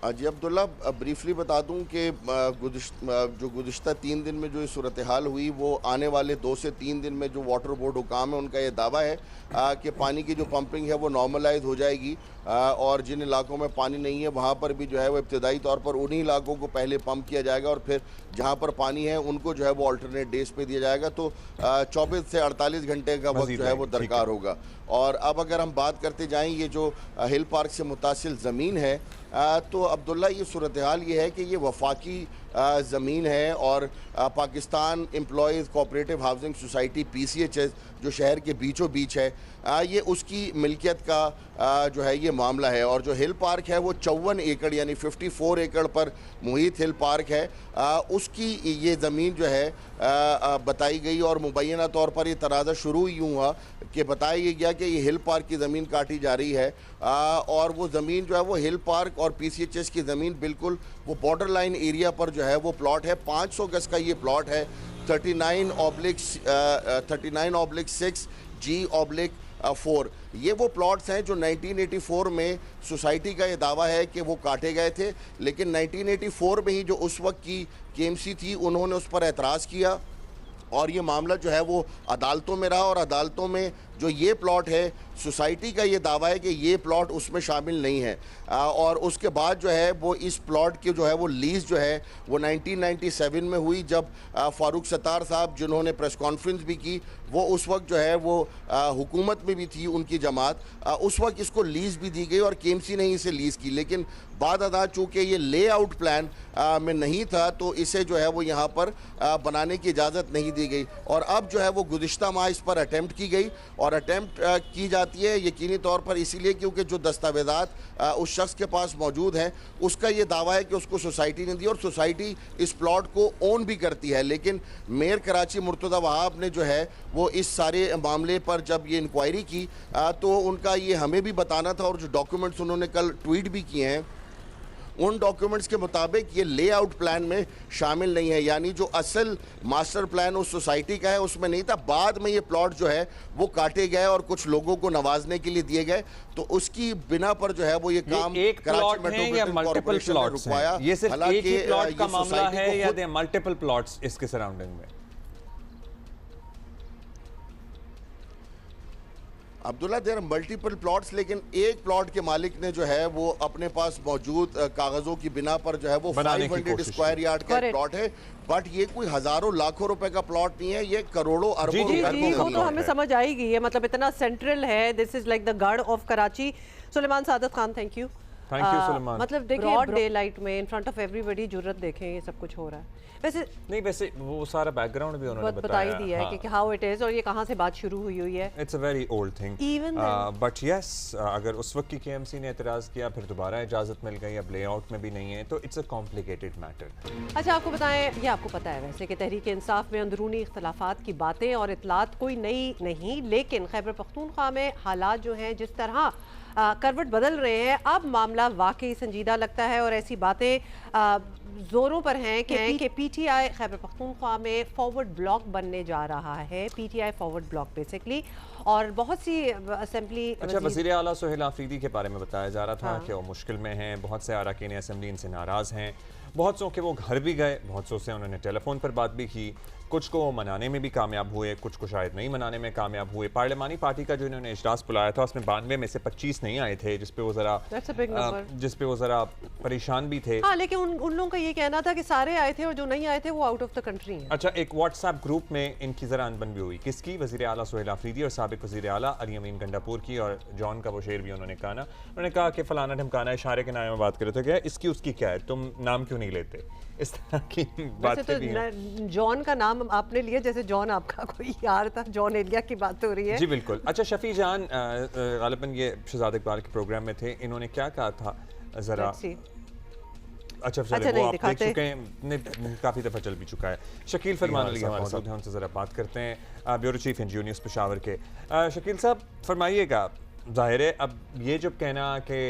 जी अब्दुल्ला, ब्रीफली बता दूं कि जो गुज़िश्ता 3 दिन में जो ये सूरत हाल हुई वो आने वाले 2 से 3 दिन में जो वाटर बोर्ड हुकाम है उनका ये दावा है कि पानी की जो पंपिंग है वो नॉर्मलाइज हो जाएगी और जिन इलाकों में पानी नहीं है वहाँ पर भी जो है वो इब्तदाई तौर पर उन्हीं इलाकों को पहले पंप किया जाएगा और फिर जहाँ पर पानी है उनको जो है वो अल्टरनेट डेज पे दिया जाएगा। तो 24 से 48 घंटे का वक्त जो है वो दरकार होगा। और अब अगर हम बात करते जाएँ ये जो हिल पार्क से मुतासिल ज़मीन है तो अब्दुल्ला ये सूरत हाल ये है कि ये वफाकी ज़मीन है और Pakistan employees cooperative housing society PCHS जो शहर के बीचों बीच है ये उसकी मिल्कियत का जो है ये मामला है। और जो हिल पार्क है वो 54 एकड़ यानी 54 एकड़ पर मुहित हिल पार्क है, उसकी ये ज़मीन जो है बताई गई और मुबैना तौर पर ये तनाज़ा शुरू यूँ हुआ कि बताया गया कि ये हिल पार्क की ज़मीन काटी जा रही है और वो ज़मीन जो है वो हिल पार्क और PCHS की ज़मीन बिल्कुल वो बॉर्डर लाइन एरिया पर जो है वो प्लॉट है। 500 गज का ये प्लॉट है, 39/6G/4 ये वो प्लॉट्स हैं जो 1984 में सोसाइटी का ये दावा है कि वो काटे गए थे, लेकिन 1984 में ही जो उस वक्त की KMC थी उन्होंने उस पर एतराज़ किया और ये मामला जो है वो अदालतों में रहा और अदालतों में जो ये प्लॉट है सोसाइटी का ये दावा है कि ये प्लॉट उसमें शामिल नहीं है और उसके बाद जो है वो इस प्लॉट की जो है वो लीज़ जो है वो 1997 में हुई जब फारूक सत्तार साहब जिन्होंने प्रेस कॉन्फ्रेंस भी की वो उस वक्त जो है वो हुकूमत में भी थी उनकी जमात, उस वक्त इसको लीज़ भी दी गई और KMC ने इसे लीज़ की, लेकिन बाद अदा चूँकि ये लेआउट प्लान में नहीं था तो इसे जो है वो यहाँ पर बनाने की इजाज़त नहीं दी गई और अब जो है वो गुज़िश्ता माह इस पर अटैम्प्ट की गई और अटैम्प्ट की जाती है यकीनी तौर पर इसीलिए क्योंकि जो दस्तावेज़ात उस शख्स के पास मौजूद हैं उसका ये दावा है कि उसको सोसाइटी ने दी और सोसाइटी इस प्लॉट को ओन भी करती है। लेकिन मेयर कराची मुर्तज़ा वहाब ने जो है वो इस सारे मामले पर जब ये इंक्वायरी की तो उनका ये हमें भी बताना था और जो डॉक्यूमेंट्स उन्होंने कल ट्वीट भी किए हैं उन डॉक्यूमेंट्स के मुताबिक ये लेआउट प्लान में शामिल नहीं है, यानी जो असल मास्टर प्लान उस सोसाइटी का है उसमें नहीं था। बाद में ये प्लॉट जो है वो काटे गए और कुछ लोगों को नवाजने के लिए दिए गए तो उसकी बिना पर जो है वो ये काम एक प्लॉट है या मल्टीपल प्लॉट्स हैं? ये सिर्फ एक ही प्लॉट का मामला है या दे मल्टीपल प्लॉट्स इसके सराउंडिंग में? अब्दुल्ला देर मल्टीपल प्लॉट्स, लेकिन एक प्लॉट के मालिक ने जो है वो अपने पास मौजूद कागजों की बिना पर जो है वो 500 स्क्वायर यार्ड का प्लॉट है, बट ये कोई हजारों लाखों रुपए का प्लॉट नहीं है, ये करोड़ों अरबों रुपए का तो हमें समझ आएगी ये मतलब इतना सेंट्रल है। दिस इज लाइक द गढ़ of Karachi. Suleman Saadat Khan, thank you Suleman. मतलब देखिए ब्रॉड डे लाइट में इन फ्रंट ऑफ एवरीबॉडी जुर्रत देखें ये सब कुछ हो रहा है। वैसे वो सारा बैकग्राउंड भी उन्होंने बता ही दिया है कि हाउ इट इज और ये कहां से बात शुरू हुई है। It's a very old thing but yes अगर उस वक्त की KMC ने एतराज़ किया फिर दोबारा इजाज़त मिल गई, अब लेआउट में भी नहीं है तो इट्स अ कॉम्प्लिकेटेड मैटर। अच्छा आपको बताएं, ये आपको पता है वैसे कि तहरीक इंसाफ में अंदरूनी इख्तलाफात की बातें और इतलात कोई नई नहीं, लेकिन खैबर पख्तूनख्वा में हालात जो हैं जिस तरह करवट बदल रहे हैं अब मामला वाकई संजीदा लगता है और ऐसी बातें जोरों पर हैं कि पीटीआई खैबर पख्तूनख्वा में फॉरवर्ड ब्लॉक बनने जा रहा है, पीटीआई फॉरवर्ड ब्लॉक बेसिकली, और बहुत सी असेंबली। अच्छा, वज़ीर आला सुहेल आफरीदी के बारे में बताया जा रहा था कि वो मुश्किल में हैं, बहुत से अरकान असेंबली इनसे नाराज़ हैं, बहुत सौ के वो घर भी गए, बहुत सौ से उन्होंने टेलीफोन पर बात भी की, कुछ को मनाने में भी कामयाब हुए, कुछ को शायद नहीं मनाने में कामयाब हुए। पार्लिमानी पार्टी का जो इन्होंने इजलास बुलाया था उसमें 92 में से 25 नहीं आए थे, जिस पे वो ज़रा परेशान भी थे। हाँ, लेकिन उन लोगों का ये कहना था कि सारे आए थे और जो नहीं आए थे वो आउट ऑफ द कंट्री हैं। अच्छा, एक व्हाट्सएप ग्रुप में इनकी ज़रा अनबन भी हुई, किसकी? वज़ीर आला सुहेल आफरीदी और साबिक वज़ीर आला अली अमीन गंडापुर की, और जॉन का वो शेर भी उन्होंने कहा ना, उन्होंने कहा कि फलाना ढमकाना इशारे के नाम में बात करे तो क्या इसकी उसकी क्या है, तुम नाम क्यों नहीं लेते, इस तरह की बात तो जॉन का नाम आपने लिया जैसे जॉन आपका कोई यार था, जॉन एलिया की बात हो रही है। जी बिल्कुल। अच्छा, शफी जान गालिबन ये शहजाद इकबाल के प्रोग्राम में थे, इन्होंने क्या कहा था जरा? अच्छा चलिए, वो आप देख चुके हैं, काफ़ी दफ़ा चल भी चुका है। शकील फरमान अली हमारे साथ हैं, उनसे ज़रा बात करते हैं, bureau chief NGO news Peshawar के। शकील साहब फरमाइएगा, ज़ाहिर है अब ये जब कहना कि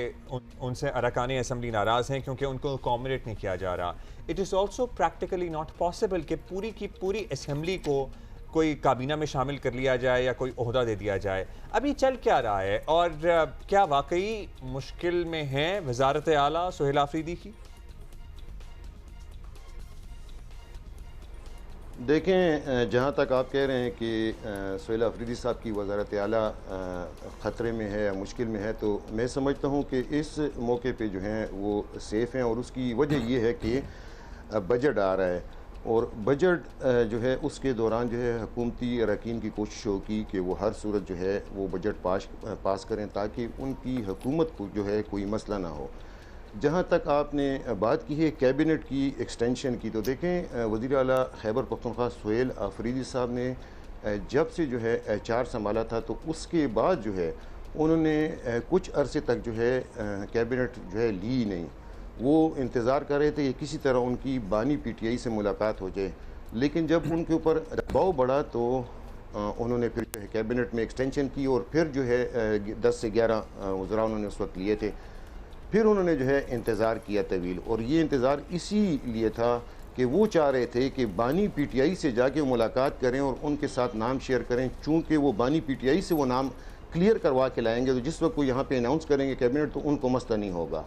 उनसे अरकान असेंबली नाराज़ हैं क्योंकि उनको अकोमोडेट नहीं किया जा रहा, it is also practically not possible कि पूरी की पूरी असेंबली को कोई काबीना में शामिल कर लिया जाए या कोई ओहदा दे दिया जाए। अभी चल क्या रहा है और क्या वाकई मुश्किल में है वज़ारत आला सुहेल आफरीदी की? देखें, जहाँ तक आप कह रहे हैं कि सुहेल आफरीदी साहब की वज़ारत आला ख़तरे में है या मुश्किल में है, तो मैं समझता हूँ कि इस मौके पे जो हैं वो सेफ़ हैं, और उसकी वजह ये है कि बजट आ रहा है, और बजट जो है उसके दौरान जो है हुकूमती अरकान की कोशिश होगी कि वो हर सूरत जो है वो बजट पास करें ताकि उनकी हुकूमत को जो है कोई मसला ना हो। जहाँ तक आपने बात की है कैबिनेट की एक्सटेंशन की, तो देखें वज़ीर आला खैबर पख्तूनख्वा सुहेल आफरीदी साहब ने जब से जो है चार्ज संभाला था, तो उसके बाद जो है उन्होंने कुछ अरसे तक जो है कैबिनेट जो है ली नहीं। वो इंतज़ार कर रहे थे कि किसी तरह उनकी बानी पीटीआई से मुलाकात हो जाए, लेकिन जब उनके ऊपर दबाव बढ़ा तो उन्होंने फिर जो है कैबिनेट में एक्सटेंशन की, और फिर जो है 10 से 11 वज़रा उन्होंने उस वक्त लिए थे। फिर उन्होंने जो है इंतज़ार किया तवील, और ये इंतज़ार इसीलिए था कि वो चाह रहे थे कि बानी पीटीआई से जाके मुलाकात करें और उनके साथ नाम शेयर करें, चूँकि वो बानी पीटीआई से वो नाम क्लियर करवा के लाएंगे, तो जिस वक्त वो यहाँ पे अनाउंस करेंगे कैबिनेट तो उनको मसला नहीं होगा।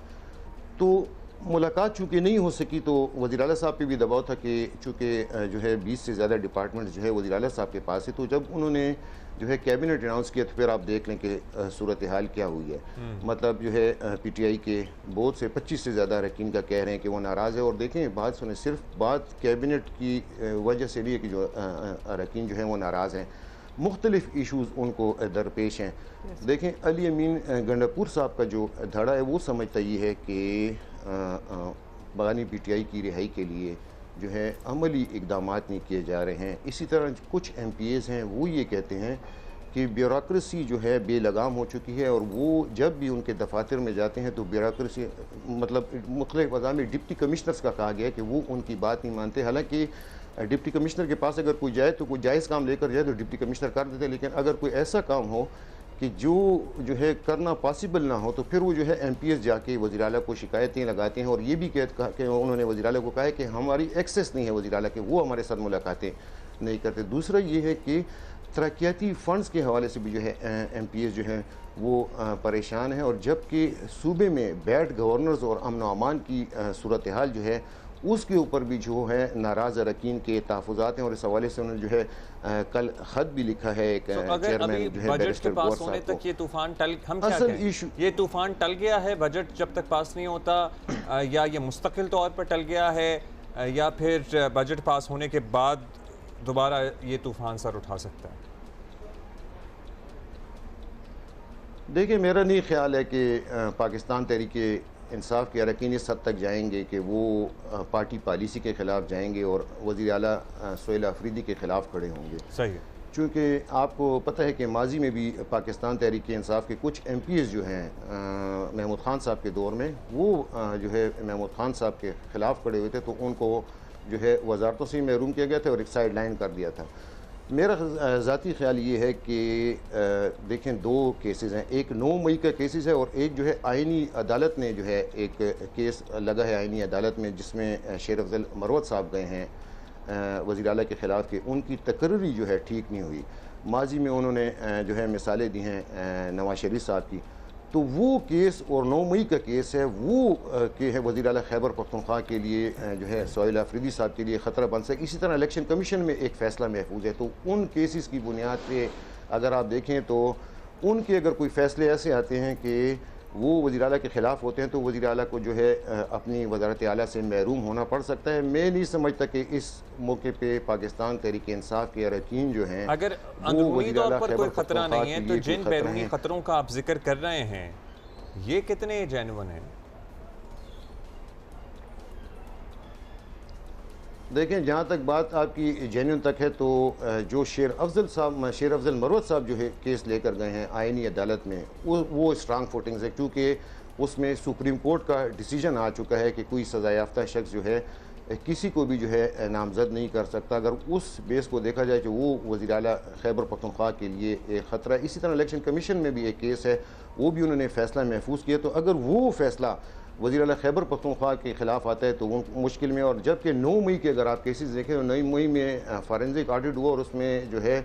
तो मुलाकात चूँकि नहीं हो सकी, तो वज़ीर आला साहब पे भी दबाव था कि चूँकि जो है 20 से ज़्यादा डिपार्टमेंट जो है वज़ीर आला साहब के पास है, तो जब उन्होंने जो है कैबिनेट अनाउंस किया तो फिर आप देख लें कि सूरत हाल क्या हुई है। मतलब जो है पीटीआई के बहुत से 25 से ज़्यादा अरकान का कह रहे हैं कि वो नाराज़ है, और देखें बात सुने, सिर्फ बात कैबिनेट की वजह से नहीं है कि जो अरकान जो हैं वो नाराज़ हैं, मुख्तलिफ इशूज़ उनको दरपेश हैं। देखें अली अमीन गंडापुर साहब का जो धड़ा है वो समझता ये है कि बानी पीटीआई की रिहाई के लिए जो है अमली इकदाम नहीं किए जा रहे हैं। इसी तरह कुछ MPAs हैं वो ये कहते हैं कि ब्यूरोक्रेसी जो है बेलगाम हो चुकी है, और वो जब भी उनके दफातर में जाते हैं तो ब्यूरोक्रेसी मतलब मुख्तलिफ अज़ा में डिप्टी कमिश्नर्स का कहा गया है कि वो उनकी बात नहीं मानते। हालांकि डिप्टी कमिश्नर के पास अगर कोई जाए तो कोई जायज़ काम लेकर जाए तो डिप्टी कमिश्नर कर देते हैं, लेकिन अगर कोई ऐसा काम हो कि जो है करना पॉसिबल ना हो तो फिर वो जो है MPS जाके वज़ीर आला को शिकायतें लगाते हैं, और ये भी कि उन्होंने वज़ीर आला को कहा है कि हमारी एक्सेस नहीं है वज़ीर आला के, वो हमारे साथ मुलाकातें नहीं करते। दूसरा ये है कि तरक्याती फ़ंड्स के हवाले से भी जो है MPS जो है वो परेशान है, और जबकि सूबे में बैड गवर्नर्स और अमन व अमान की सूरत हाल जो है उसके ऊपर भी जो है नाराज़ अरकान के तहफ़्फ़ुज़ात हैं, और इस हवाले से उन्होंने जो है कल ख़त भी लिखा है एक चेयरमैन जो है बैरिस्टर गौर साहब को। ये तूफ़ान टल, हम क्या कहें, ये तूफ़ान टल गया है बजट जब तक पास नहीं होता, या ये मुस्तकिल तौर पर टल गया है, या फिर बजट पास होने के बाद दोबारा ये तूफ़ान सर उठा सकता है? देखिए, मेरा नहीं ख्याल है कि पाकिस्तान तहरीके इंसाफ के अरकान इस हद तक जाएंगे कि वो पार्टी पॉलिसी के ख़िलाफ़ जाएंगे और वज़ीर आला सुहेल आफरीदी के ख़िलाफ़ खड़े होंगे। सही है, चूँकि आपको पता है कि माजी में भी पाकिस्तान तहरीक इंसाफ के कुछ MPs जो हैं महमूद ख़ान साहब के दौर में, वो जो है महमूद ख़ान साहब के ख़िलाफ़ खड़े हुए थे, तो उनको जो है वज़ारतों से महरूम किया गया था और एक साइड लाइन कर दिया था। मेरा ज़ाती ख्याल ये है कि देखें, दो केसेस हैं, एक 9 मई का केसेस है और एक जो है आइनी अदालत ने जो है एक केस लगा है आइनी अदालत में, जिसमें शेर अफजल मरवत साहब गए हैं वज़ीर आला के ख़िलाफ़ कि उनकी तकर्री जो है ठीक नहीं हुई। माजी में उन्होंने जो है मिसालें दी हैं नवाज शरीफ साहब की, तो वो केस और 9 मई का केस है वो के है वज़ीर आला खैबर पख्तूनख्वा के लिए जो है सोहेल अफरीदी साहब के लिए ख़तरा बन सके। इसी तरह इलेक्शन कमीशन में एक फ़ैसला महफूज है, तो उन केसेस की बुनियाद पे अगर आप देखें तो उनके अगर कोई फ़ैसले ऐसे आते हैं कि वो वज़ीर आला के ख़िलाफ़ होते हैं तो वज़ीर आला को जो है अपनी वज़ारत आला से महरूम होना पड़ सकता है। मैं नहीं समझता कि इस मौके पे पाकिस्तान तहरीक इंसाफ के अरकान जो हैं, अगर अंदरूनी तौर पर कोई ख़तरा नहीं है तो जिन बैरूनी ख़तरों का आप जिक्र कर रहे हैं ये कितने जेन्युइन हैं? देखें, जहाँ तक बात आपकी जेन्युइन तक है तो जो शेर अफजल मरवत साहब जो है केस लेकर गए हैं आइनी अदालत में, वो स्ट्रांग फुटिंग्स है, क्योंकि उसमें सुप्रीम कोर्ट का डिसीजन आ चुका है कि कोई सज़ा याफ्ता शख्स जो है किसी को भी जो है नामजद नहीं कर सकता। अगर उस बेस को देखा जाए कि वो वज़ीर आला खैबर पख्तूनख्वा के लिए एक ख़तरा। इसी तरह इलेक्शन कमीशन में भी एक केस है, वो भी उन्होंने फ़ैसला महफूज किया, तो अगर वो फ़ैसला वज़ीर आला खैबर पख्तूनख्वा के ख़िलाफ़ आता है तो वो मुश्किल में। और जबकि 9 मई के अगर आप केसेस देखें तो 9 मई में फॉरेंसिक ऑडिट हुआ और उसमें जो है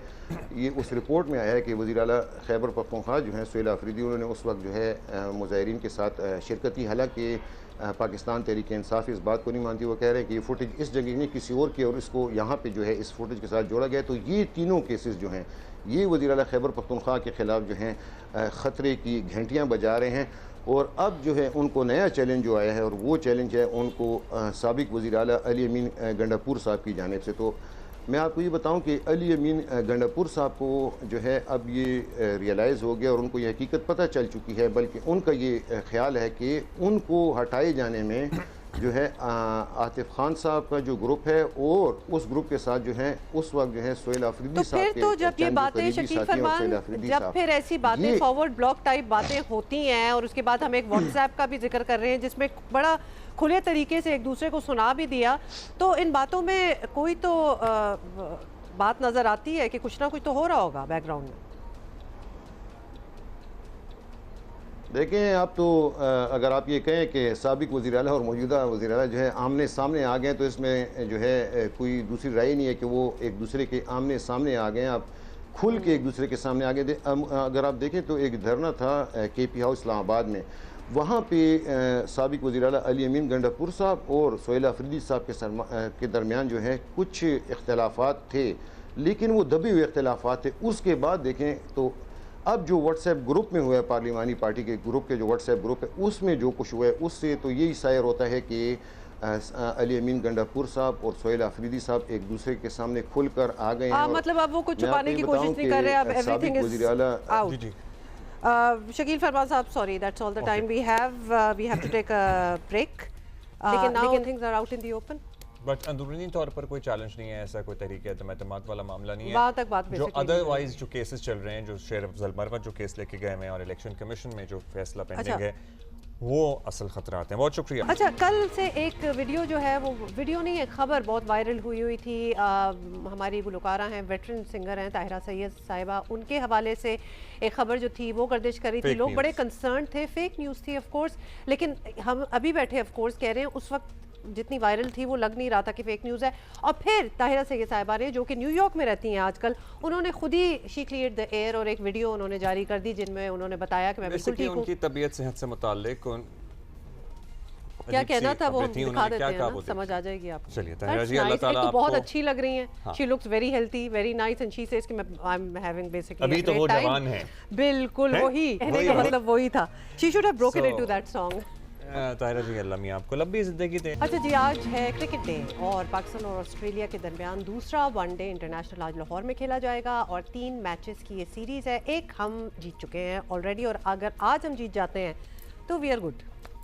ये उस रिपोर्ट में आया है कि वज़ीर आला खैबर पख्तूनख्वा जो है सोहेल अफरीदी, उन्होंने उस वक्त जो है मुज़ाहिरीन के साथ शिरकत की। हालाँकि पाकिस्तान तहरीक इंसाफ इस बात को नहीं मानती, वो कह रहे हैं कि ये फुटेज इस जगह नहीं किसी और की और इसको यहाँ पे जो है इस फुटेज के साथ जोड़ा गया। तो ये तीनों केसेस जो हैं ये वज़ीर आला खैबर पख्तूनख्वा के ख़िलाफ़ जो हैं ख़तरे की घंटियाँ बजा रहे हैं। और अब जो है उनको नया चैलेंज जो आया है और वो चैलेंज है उनको साबिक वज़ीर आला अली अमीन गंडापुर साहब की जानिब से। तो मैं आपको ये बताऊं कि अली अमीन गंडापुर साहब को जो है अब ये रियलाइज़ हो गया और उनको ये हकीकत पता चल चुकी है, बल्कि उनका ये ख्याल है कि उनको हटाए जाने में जो है आतिफ खान साहब का जो ग्रुप है और उस ग्रुप के साथ जो है उस वक्त जो है सोहेल अफरीदी साहब के, तो जब ये बातें शकील फरमान, जब फिर ऐसी बातें फॉरवर्ड ब्लॉक टाइप बातें होती हैं और उसके बाद हम एक व्हाट्सएप का भी जिक्र कर रहे हैं जिसमें बड़ा खुले तरीके से एक दूसरे को सुना भी दिया, तो इन बातों में कोई तो बात नज़र आती है कि कुछ ना कुछ तो हो रहा होगा बैकग्राउंड में। देखें, आप तो अगर आप ये कहें कि साबिक वज़ीर आला और मौजूदा वज़ीर आला जो है आमने सामने आ गए तो इसमें जो है कोई दूसरी राय नहीं है कि वो एक दूसरे के आमने सामने आ गए, आप खुल के एक दूसरे के सामने आ गए। अगर आप देखें तो एक धरना था KP हाउस इस्लामाबाद में, वहाँ पे साबिक वज़ीर आला अली अमीन गंडापुर साहब और सोहेल अफरीदी साहब के दरमियान जो है कुछ इख्तलाफात थे, लेकिन वो दबे हुए इख्तलाफात थे। उसके बाद देखें तो अब जो व्हाट्सएप ग्रुप में हुआ है, पार्लिमानी पार्टी के ग्रुप के जो व्हाट्सएप ग्रुप है उसमें जो कुछ हुआ है उससे तो यही सायर होता है कि अली अमीन गंडापुर साहब और सोहेल अफरीदी साहब एक दूसरे के सामने खुलकर आ गए हैं। मतलब अब वो कुछ छुपाने की कोशिश नहीं कर रहे, अब everything is out. Shakeel Farman साहब, sorry that's all the time we have to take a break, लेकिन now things are out in the open. But अंदरूनी तौर पर कोई चैलेंज नहीं है, ऐसा कोई तरीके एतमाद वाला मामला नहीं है। बात जो अदरवाइज जो केसेस चल रहे हैं, जो शेर अफजल मरवत जो केस लेके गए हैं और इलेक्शन कमीशन में जो फैसला पेंडिंग है, वो असल खतरात हैं। बहुत शुक्रिया। अच्छा, कल से एक वीडियो जो है, वो वीडियो नहीं एक खबर बहुत वायरल हुई थी। हमारी गुलकारा हैं, वेटरन सिंगर हैं ताहिरा सैयद साहिबा, उनके हवाले से एक खबर जो थी वो गर्दिश कर रही थी। लोग बड़े कंसर्न थे, फेक न्यूज़ थी ऑफ कोर्स, लेकिन हम अभी बैठे ऑफ कोर्स कह रहे हैं उस वक्त जितनी वायरल थी वो लग नहीं रहा था कि फेक न्यूज़ है। और फिर ताहिरा सैयद साहिबा ने, जो कि न्यूयॉर्क में रहती हैं आजकल, उन्होंने खुद ही शी क्लियर्ड द एयर और एक वीडियो उन्होंने जारी कर दी जिनमें उन्होंने बताया कि मैं बिल्कुल ठीक हूं। उनकी तबीयत सेहत से मुताल्लिक क्या कहना था वो हम दिखा देते हैं ना, समझ आ जाएगी आपको। चलिए ताहिरा जी, अल्लाह ताला आपको बहुत अच्छी लग रही हैं। She looks very healthy, very nice and she says कि आई एम हैविंग बेसिकली अभी तो वो जवान है। बिल्कुल वही कहने का मतलब वही था। She should have broken into that song. Tahira ji, Allah मियां आपको लंबी ज़िंदगी दे। अच्छा जी, आज है क्रिकेट डे और पाकिस्तान और ऑस्ट्रेलिया के दरमियान दूसरा वनडे इंटरनेशनल आज लाहौर में खेला जाएगा और 3 मैचेस की ये सीरीज़ है। एक हम जीत चुके हैं ऑलरेडी और अगर आज हम जीत जाते हैं तो we are good.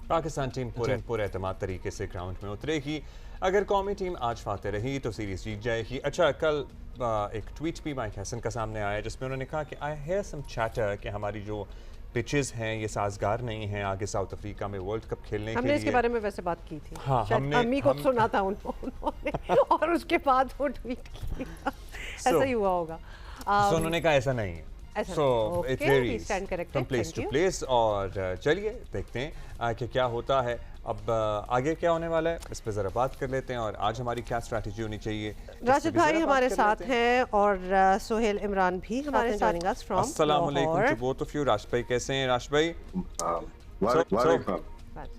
Pakistan team पूरे एतमाद तरीके से ग्राउंड में उतरेगी। अगर कौमी टीम आज फाते रही तो सीरीज़ जीत जाएगी। अच्छा, कल एक ट्वीट भी माइक हसन का सामने आया जिसमें उन्होंने कहा कि आई हेयर सम चैटर कि हमारी जो पिचेस हैं ये साजगार नहीं हैं आगे साउथ अफ्रीका में वर्ल्ड कप खेलने के लिए। हमने इसके बारे में वैसे बात की थी। हाँ, हमने अम्मी को सुना था उन्होंने और उसके बाद वो ट्वीट किया। ऐसा ही हुआ होगा। So उन्होंने कहा ऐसा नहीं है। So it varies from place to place। और चलिए देखते हैं कि क्या होता है। अब आगे क्या होने वाला है इस पे जरा बात कर लेते हैं और आज हमारी क्या स्ट्रैटेजी होनी चाहिए। राशिद भाई हमारे साथ हैं और सोहेल इमरान भी हमारे साथ। अस्सलाम वालेकुम to both of you. Rashid भाई कैसे हैं? राशिद भाई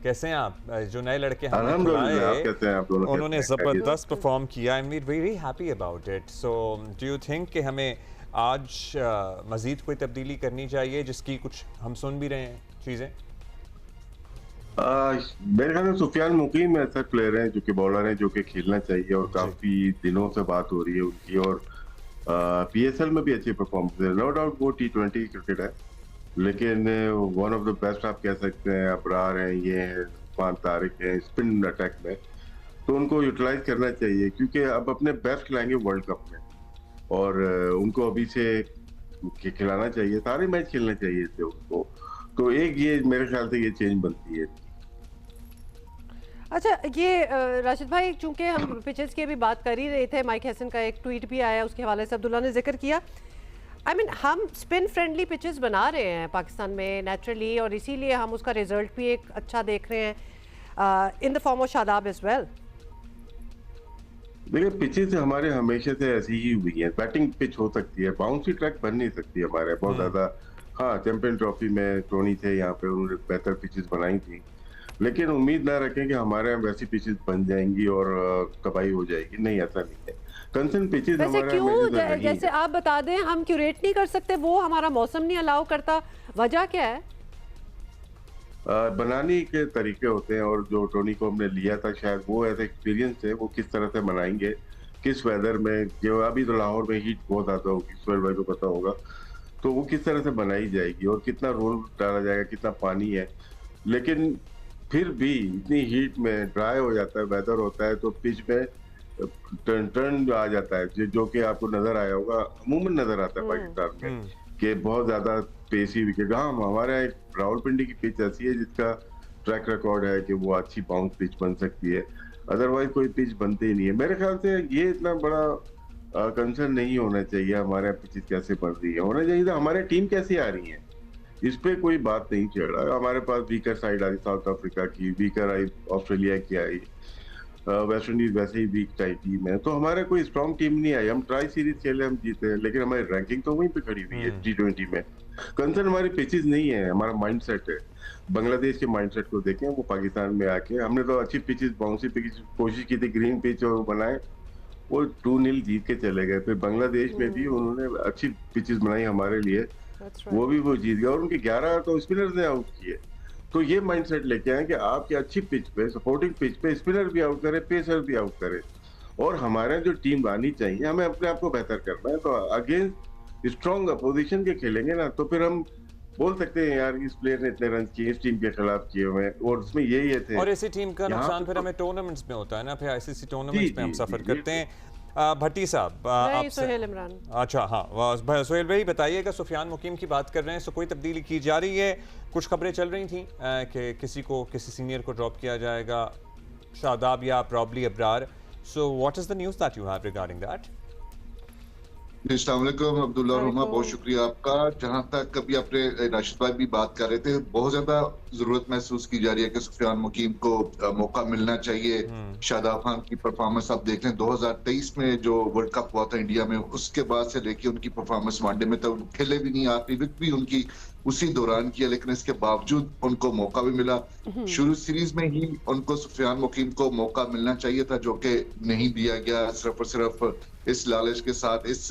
कैसे हैं आप? जो नए लड़के हमारे आए उन्होंने जबरदस्त परफॉर्म किया। I am very happy about it. So do you think कि हमें आज मजीद कोई तब्दीली करनी चाहिए जिसकी कुछ हम सुन भी रहे हैं चीज़ें? मेरे ख्याल में सुफियान मुकीम ऐसा प्लेयर हैं जो कि बॉलर हैं जो कि खेलना चाहिए और काफी दिनों से बात हो रही है उनकी। और पीएसएल में भी अच्छी परफॉर्मेंस है। नो डाउट वो T20 क्रिकेट है लेकिन वन ऑफ द बेस्ट आप कह सकते हैं। अबरार हैं, ये हैं फान तारिक हैं स्पिन अटैक में, तो उनको यूटिलाइज करना चाहिए क्योंकि अब अपने बेस्ट खिलाएंगे वर्ल्ड कप में और उनको अभी से खिलाना चाहिए, सारे मैच खेलना चाहिए थे उनको। तो एक ये मेरे ख्याल से ये चेंज बनती है। अच्छा ये राशिद भाई चूंकि हम पिचेस की भी बात कर ही रहे थे, माइक हैसन का एक ट्वीट भी आया उसके हवाले से अब्दुल्ला ने जिक्र किया। I mean, हम स्पिन फ्रेंडली पिचेस बना रहे हैं पाकिस्तान में नेचुरली और इसीलिए हम उसका रिजल्ट भी एक अच्छा देख रहे हैं in the form of Shadab as well. देखिए पिचेस हमारे हमेशा से ऐसी ही हुई है। बैटिंग पिच हो सकती है, बाउंसी ट्रैक बन नहीं सकती हमारे बहुत ज्यादा। हाँ चैंपियन ट्रॉफी में टोनी थे यहाँ पे, उन्होंने बेहतर पिचेस बनाई थी लेकिन उम्मीद ना रखें कि हमारे यहाँ वैसी पिचेस बन जाएंगी और तबाही हो जाएगी। नहीं ऐसा नहीं है। कंसर्न पिचेस हमारे क्यों जैसे आप बता दें हम क्यूरेट नहीं कर सकते, वो हमारा मौसम नहीं अलाउ करता, वजह क्या है? बनाने के तरीके होते हैं और जो टोनी को हमने लिया था शायद वो ऐसा एक्सपीरियंस है, वो किस तरह से बनाएंगे किस वेदर में। जो अभी तो लाहौर में हीट बहुत ज्यादा होगी, सुहेल भाई को पता होगा, तो वो किस तरह से बनाई जाएगी और कितना रोल डाला जाएगा, कितना पानी है। लेकिन फिर भी इतनी हीट में ड्राई हो जाता है, वेदर होता है तो पिच में टर्न आ जाता है जो कि आपको नजर आया होगा, अमूमन नजर आता है पाकिस्तान में कि बहुत ज्यादा पेसी विकेट। हाँ हमारे यहाँ एक रावलपिंडी की पिच ऐसी है जिसका ट्रैक रिकॉर्ड है कि वो अच्छी बाउंस पिच बन सकती है, अदरवाइज कोई पिच बनती ही नहीं है। मेरे ख्याल से ये इतना बड़ा कंसर्न नहीं होना चाहिए हमारे यहाँ पिचेस कैसे बन रही है। होना चाहिए था हमारे टीम कैसी आ रही है, इस पे कोई बात नहीं चल रहा। हमारे पास वीकर साइड आई साउथ अफ्रीका की, वीकर आई ऑस्ट्रेलिया की आई, वेस्ट इंडीज वैसे ही वीक टाइप टीम है, तो हमारे कोई स्ट्रॉन्ग टीम नहीं आई। हम ट्राई सीरीज खेले, हम जीते हैं लेकिन हमारी रैंकिंग तो वहीं पे खड़ी हुई है T20 में। कंसर्न हमारी पिचेस नहीं है, हमारा माइंडसेट है। बांग्लादेश के माइंडसेट को देखें, वो पाकिस्तान में आके हमने तो अच्छी पिचेस बाउंसी पिच कोशिश की थी, ग्रीन पिच और बनाए, वो 2-0 जीत के चले गए। फिर बांग्लादेश में भी उन्होंने अच्छी पिचेस बनाई हमारे लिए, वो भी वो जीत गए और उनके 11 तो स्पिनर्स ने आउट किए। तो ये माइंडसेट लेके आए कि आपकी अच्छी पिच पे, सपोर्टिंग पिच पे स्पिनर भी आउट करे, पेसर भी आउट करे और हमारे जो टीम आनी चाहिए, हमें अपने आप को बेहतर करना है। तो अगेंस्ट स्ट्रॉन्ग अपोजिशन के खेलेंगे ना तो फिर हम बोल सकते हैं यार इस प्लेयर ने इतने रन किए, इस टीम के खिलाफ किए हुए और उसमें यही थे। और ऐसी टीम का नुकसान फिर हमें टूर्नामेंट्स में होता है ना, फिर आईसीसी टूर्नामेंट्स में हम सफर करते हैं। भट्टी साहब अच्छा हाँ सोहेल भाई बताइएगा, सुफियान मुकीम की बात कर रहे हैं, सो कोई तब्दीली की जा रही है? कुछ खबरें चल रही थी कि किसी सीनियर को ड्रॉप किया जाएगा, शादाब या probably Abrar. So what is the news that you have regarding that? अस्सलाम वालेकुम अब्दुल्ला रोमा, बहुत शुक्रिया आपका। जहां तक अभी आपने राशिद भाई भी बात कर रहे थे, बहुत ज्यादा जरूरत महसूस की जा रही है कि सुफियान मुकीम को मौका मिलना चाहिए। शादाब खान की परफॉर्मेंस आप देख लें, 2023 में जो वर्ल्ड कप हुआ था इंडिया में, उसके बाद से लेके उनकी परफॉर्मेंस वनडे में तो खेले भी नहीं, आखिरी विकेट भी उनकी उसी दौरान किया, लेकिन इसके बावजूद उनको मौका भी मिला। शुरू सीरीज में ही उनको सुफियान मुकीम को मौका मिलना चाहिए था, जो कि नहीं दिया गया, सिर्फ और सिर्फ इस लालच के साथ, इस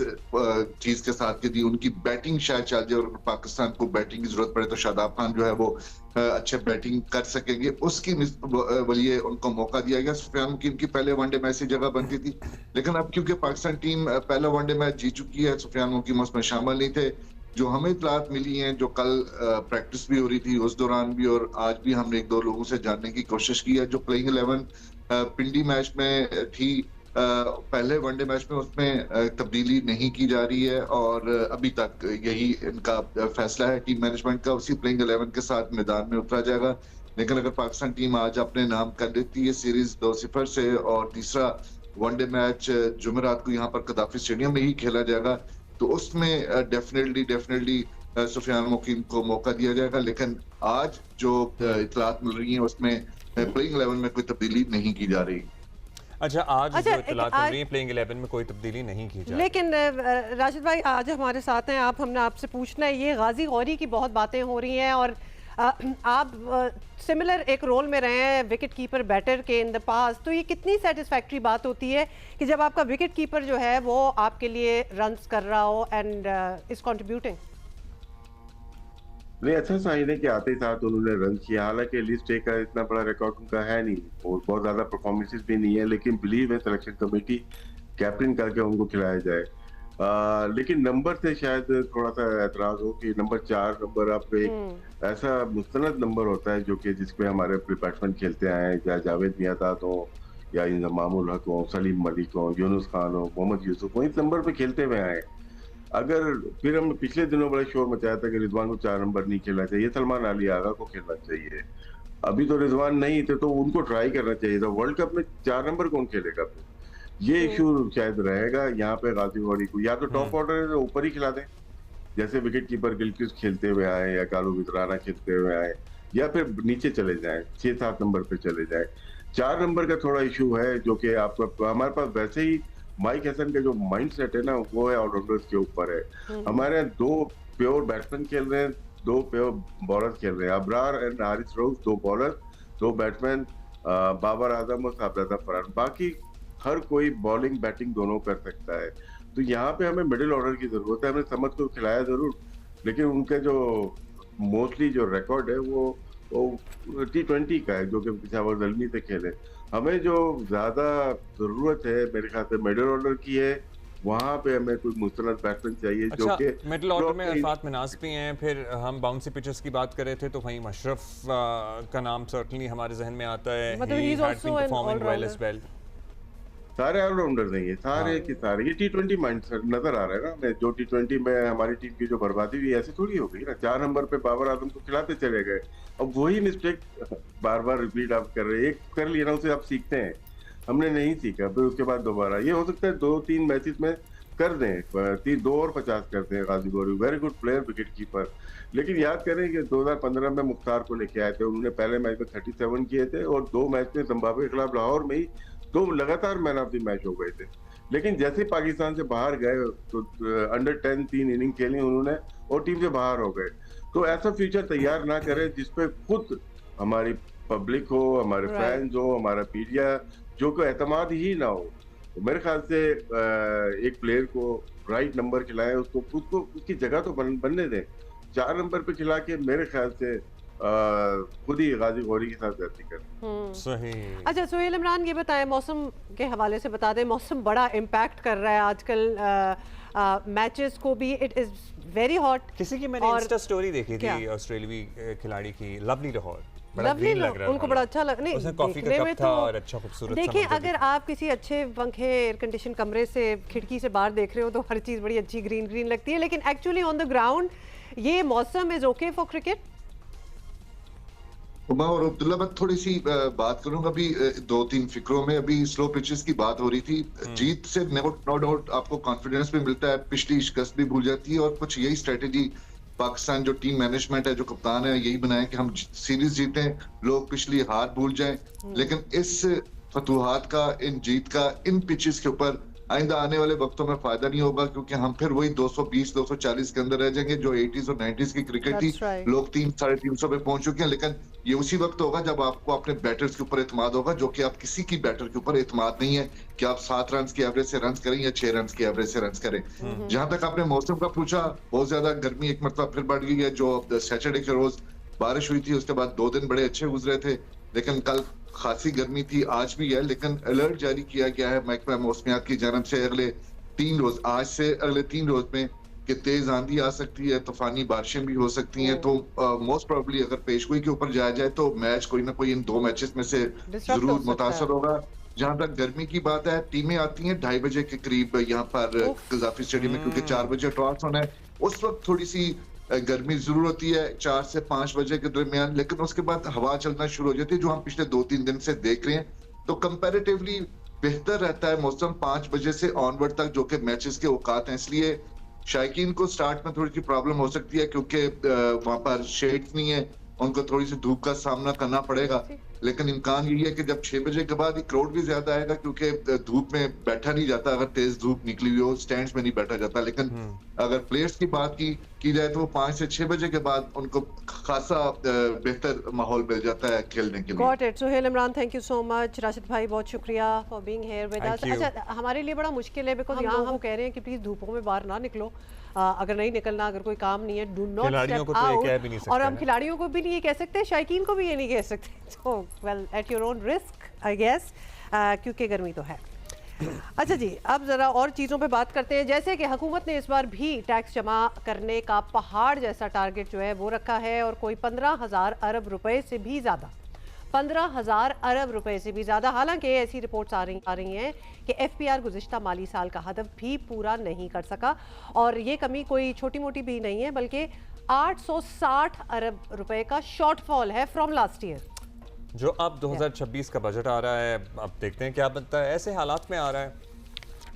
चीज के साथ कि उनकी बैटिंग शायद चल जाए और पाकिस्तान को बैटिंग की जरूरत पड़े तो शादाब खान जो है वो अच्छे बैटिंग कर सकेंगे, उसकी लिए उनको मौका दिया गया। सुफियान मुकीम की पहले वनडे मैच से जगह बनती थी, लेकिन अब क्योंकि पाकिस्तान टीम पहला वनडे मैच जीत चुकी है, सुफियान मुकीम उसमें शामिल नहीं थे। जो हमें इत्तलात मिली हैं, जो कल प्रैक्टिस भी हो रही थी उस दौरान भी और आज भी हमने एक दो लोगों से जानने की कोशिश की है, जो प्लेइंग 11 पिंडी मैच में थी पहले वनडे मैच में, उसमें तब्दीली नहीं की जा रही है और अभी तक यही इनका फैसला है टीम मैनेजमेंट का, उसी प्लेइंग 11 के साथ मैदान में उतरा जाएगा। लेकिन अगर पाकिस्तान टीम आज अपने नाम कर लेती है सीरीज 2-0 से और तीसरा वनडे मैच जुमेरात को यहाँ पर कदाफी स्टेडियम में ही खेला जाएगा, तो उसमें डेफिनेटली सुफियान मुकीम को मौका दिया जाएगा। लेकिन आज जो इतलात मिल रही है उसमें प्लेइंग 11 में कोई तब्दीली नहीं की जा रही। अच्छा, आज जो इतलात मिल रही है प्लेइंग 11 में कोई तब्दीली नहीं की जा रही। लेकिन राशिद भाई आज हमारे साथ हैं आप, हमने आपसे पूछना है, ये गाजी गौरी की बहुत बातें हो रही हैं और आप सिमिलर एक रोल में रहे हैं विकेट कीपर बैटर के इन द पास, तो ये कितनी सेटिस्फैक्ट्री बात होती है कि जब आपका विकेट कीपर जो है वो आपके लिए रन्स कर रहा हो एंड इज कंट्रीब्यूटिंग? नहीं, अच्छा साइन है कि आते ही साथ उन्होंने रन किया। हालांकि लिस्ट का इतना बड़ा रिकॉर्ड उनका है नहीं और बहुत ज्यादा परफॉर्मेंसेस भी नहीं है, लेकिन बिलीव है सिलेक्शन कमेटी कैप्टन करके उनको खिलाया जाए। लेकिन नंबर से शायद थोड़ा सा एतराज हो कि नंबर 4 नंबर आपको एक ऐसा मुस्तनद नंबर होता है जो कि जिसमें हमारे बैट्समैन खेलते आए हैं, या जावेद मियादाद हो या इंजमामुल हक हो, सलीम मलिक हो, यूनुस खान हो, मोहम्मद यूसुफ हो, इस नंबर पे खेलते हुए आए। अगर फिर हम पिछले दिनों बड़ा शोर मचाया था कि रिजवान को 4 नंबर नहीं खेलना चाहिए, सलमान अली आगा को खेलना चाहिए। अभी तो रिजवान नहीं थे तो उनको ट्राई करना चाहिए था। वर्ल्ड कप में 4 नंबर कौन खेलेगा? ये इशू शायद रहेगा यहाँ पे गाजी गौरी को। या तो टॉप ऑर्डर ऊपर ही खिला दें, जैसे विकेट कीपर गिलक्रिस्ट खेलते हुए आए या कालू वितराना खेलते हुए आए, या फिर नीचे चले जाएं, 6-7 नंबर पे चले जाएं। 4 नंबर का थोड़ा इशू है जो कि आपका हमारे पास वैसे ही माइक हसन का जो माइंड सेट है ना वो है ऑलराउंडर्स के ऊपर है। हमारे 2 प्योर बैट्समैन खेल रहे हैं, 2 प्योर बॉलर खेल रहे हैं, Abrar and Haris Rauf 2 bowler, 2 batsman, Babar Azam और साबजादा फरहान। बाकी हर कोई बॉलिंग बैटिंग दोनों कर सकता है। तो यहाँ पे हमें मिडिल ऑर्डर की जरूरत है। हमने समझ को खिलाया जरूर, लेकिन उनके जो मोस्टली जो रिकॉर्ड है वो T20 का है जो कि पिशावर ज़ल्मी से खेले। हमें जो ज्यादा जरूरत है मेरे ख्याल से मिडिल ऑर्डर की है, वहाँ पे हमें कोई मुस्तनद बैट्समैन चाहिए। अच्छा, जो कि मिडिल ऑर्डर में अरफात मिनाज भी हैं। फिर हम बाउंसी पिचेस की बात कर रहे थे तो वहीं अशरफ का नाम सर्टनली हमारे जहन में आता है। सारे ऑलराउंडर नहीं है, सारे के सारे। ये T20 माइंड नजर आ रहा है ना हमें, जो T20 में हमारी टीम की जो बर्बादी हुई ऐसी थोड़ी हो गई ना। 4 नंबर पे बाबर आजम को खिलाते चले गए, अब वही मिस्टेक बार बार रिपीट आप कर रहे हैं। एक कर लिया ना उसे आप सीखते हैं, हमने नहीं सीखा, फिर उसके बाद दोबारा ये हो सकता है 2-3 मैचेस में कर दें, 2 और 50 करते हैं Ghazi Ghauri. Very good player, wicket keeper. लेकिन याद करें कि 2015 में मुख्तार को लेके आए थे, उन्होंने पहले मैच में 37 किए थे और 2 मैच में जिम्बाब्वे के खिलाफ लाहौर में ही 2 लगातार मैन ऑफ द मैच हो गए थे। लेकिन जैसे पाकिस्तान से बाहर गए तो अंडर 10 3 इनिंग खेली उन्होंने और टीम से बाहर हो गए। तो ऐसा फ्यूचर तैयार ना करें जिसपे खुद हमारी पब्लिक हो, हमारे फैंस हो, हमारा मीडिया जो को एतमाद ही ना हो। तो मेरे ख्याल से एक प्लेयर को राइट नंबर खिलाएं, उसको उसकी जगह तो बनने दें। 4 नंबर पे खिला के मेरे ख्याल से खुद ही गाजी गौरी के साथ जाती कर। सही। अच्छा सोहेल इमरान, ये बताएं, मौसम के हवाले से बता दें, मौसम बड़ा इम्पैक्ट कर रहा है आजकल मैचेस को भी। It is very hot. किसी की मैंने इंस्टा स्टोरी देखी थी ऑस्ट्रेलियावी खिलाड़ी की, लवली लाहौर, लवली उनको बड़ा अच्छा लग नहीं देखने में तो और अच्छा खूबसूरत। देखिए अगर आप किसी अच्छे पंखे एयर कंडीशन कमरे से खिड़की से बाहर देख रहे हो तो हर चीज बड़ी अच्छी ग्रीन ग्रीन लगती है, लेकिन एक्चुअली ऑन द ग्राउंड ये मौसम is okay for cricket. Uma और अब्दुल्ला, मैं थोड़ी सी बात करूंगा। अभी 2-3 फिक्रों में अभी स्लो पिचेस की बात हो रही थी। जीत से नो डाउट आपको कॉन्फिडेंस भी मिलता है, पिछली शिकस्त भी भूल जाती है और कुछ यही स्ट्रेटेजी पाकिस्तान जो टीम मैनेजमेंट है, जो कप्तान है, यही बनाया कि हम सीरीज जीतें, लोग पिछली हार भूल जाएं। लेकिन इस फतूहात का, इन जीत का इन पिचेस के ऊपर आइंदा आने वाले वक्तों में फायदा नहीं होगा, क्योंकि हम फिर वही 220-240 के अंदर रह जाएंगे जो 80s और 90s की क्रिकेट थी। लोग 300-350 पे पहुंच चुके हैं। लेकिन ये उसी वक्त होगा जब आपको अपने बैटर्स के ऊपर एतमाद होगा, जो कि आप किसी की बैटर के ऊपर एतमाद नहीं है कि आप 7 रन की एवरेज से रन करें या 6 रन की एवरेज से रन करें। जहां तक आपने मौसम का पूछा, बहुत ज्यादा गर्मी एक मरतबा फिर बढ़ गई है। जो सैटरडे के रोज बारिश हुई थी उसके बाद 2 दिन बड़े अच्छे गुजरे थे, लेकिन कल खासी गर्मी थी, आज भी है। लेकिन अलर्ट जारी किया गया है महकमा मौसमियात की जानब से अगले 3 रोज, आज से अगले 3 रोज में कि तेज आंधी आ सकती है, तूफानी बारिशें भी हो सकती हैं। तो मोस्ट प्रोबेबली अगर पेशगोई के ऊपर जाया जाए तो मैच कोई ना कोई इन 2 मैचेस में से जरूर मुतासर होगा। जहां तक गर्मी की बात है, टीमें आती हैं 2:30 बजे के करीब यहाँ पर कज़ाफी स्टेडियम में, क्योंकि 4 बजे टॉस होना है। उस वक्त थोड़ी सी गर्मी जरूर होती है 4 से 5 बजे के दरमियान, लेकिन उसके बाद हवा चलना शुरू हो जाती है, जो हम पिछले 2-3 दिन से देख रहे हैं। तो कंपैरेटिवली बेहतर रहता है मौसम 5 बजे से ऑनवर्ड तक, जो कि मैचेस के औकात हैं। इसलिए शायकीन को स्टार्ट में थोड़ी सी प्रॉब्लम हो सकती है क्योंकि वहां पर शेड्स नहीं है, उनको थोड़ी सी धूप का सामना करना पड़ेगा। लेकिन इम्कान यही है कि जब 6 बजे के बाद क्राउड भी ज्यादा आएगा क्योंकि धूप में बैठा नहीं जाता, अगर तेज धूप निकली हुई हो स्टैंड्स में नहीं बैठा जाता। लेकिन अगर प्लेयर्स की बात की जाए तो वो 5 से 6 बजे के बाद उनको खासा बेहतर माहौल मिल जाता है खेलने के लिए। Got it. Suhail Imran, thank you so much. Rashid भाई, बहुत शुक्रिया for being here with us. अच्छा, हमारे लिए बड़ा मुश्किल है बिकॉज यहाँ हम कह रहे हैं कि प्लीज धूपों में बाहर ना निकलो, अगर नहीं निकलना, अगर कोई काम नहीं है, डू नॉट स्टेप आउट। और हम खिलाड़ियों को भी नहीं ये कह सकते, शायकीन को भी ये नहीं कह सकते, तो well at your own risk I guess, क्योंकि गर्मी तो है। अच्छा जी, अब ज़रा और चीज़ों पे बात करते हैं। जैसे कि हुकूमत ने इस बार भी टैक्स जमा करने का पहाड़ जैसा टारगेट जो है वो रखा है, और कोई 15,000 अरब रुपए से भी ज़्यादा, 15,000 अरब रुपए से भी ज़्यादा। हालांकि ऐसी रिपोर्ट्स आ रही हैं कि FPR गुज़िश्ता माली साल का हदफ भी पूरा नहीं कर सका, और ये कमी कोई छोटी मोटी भी नहीं है, बल्कि 860 अरब रुपए का शॉर्टफॉल है फ्रॉम लास्ट ईयर। जो अब 2026 का बजट आ रहा है, अब देखते हैं क्या बनता है। ऐसे हालात में आ रहा है,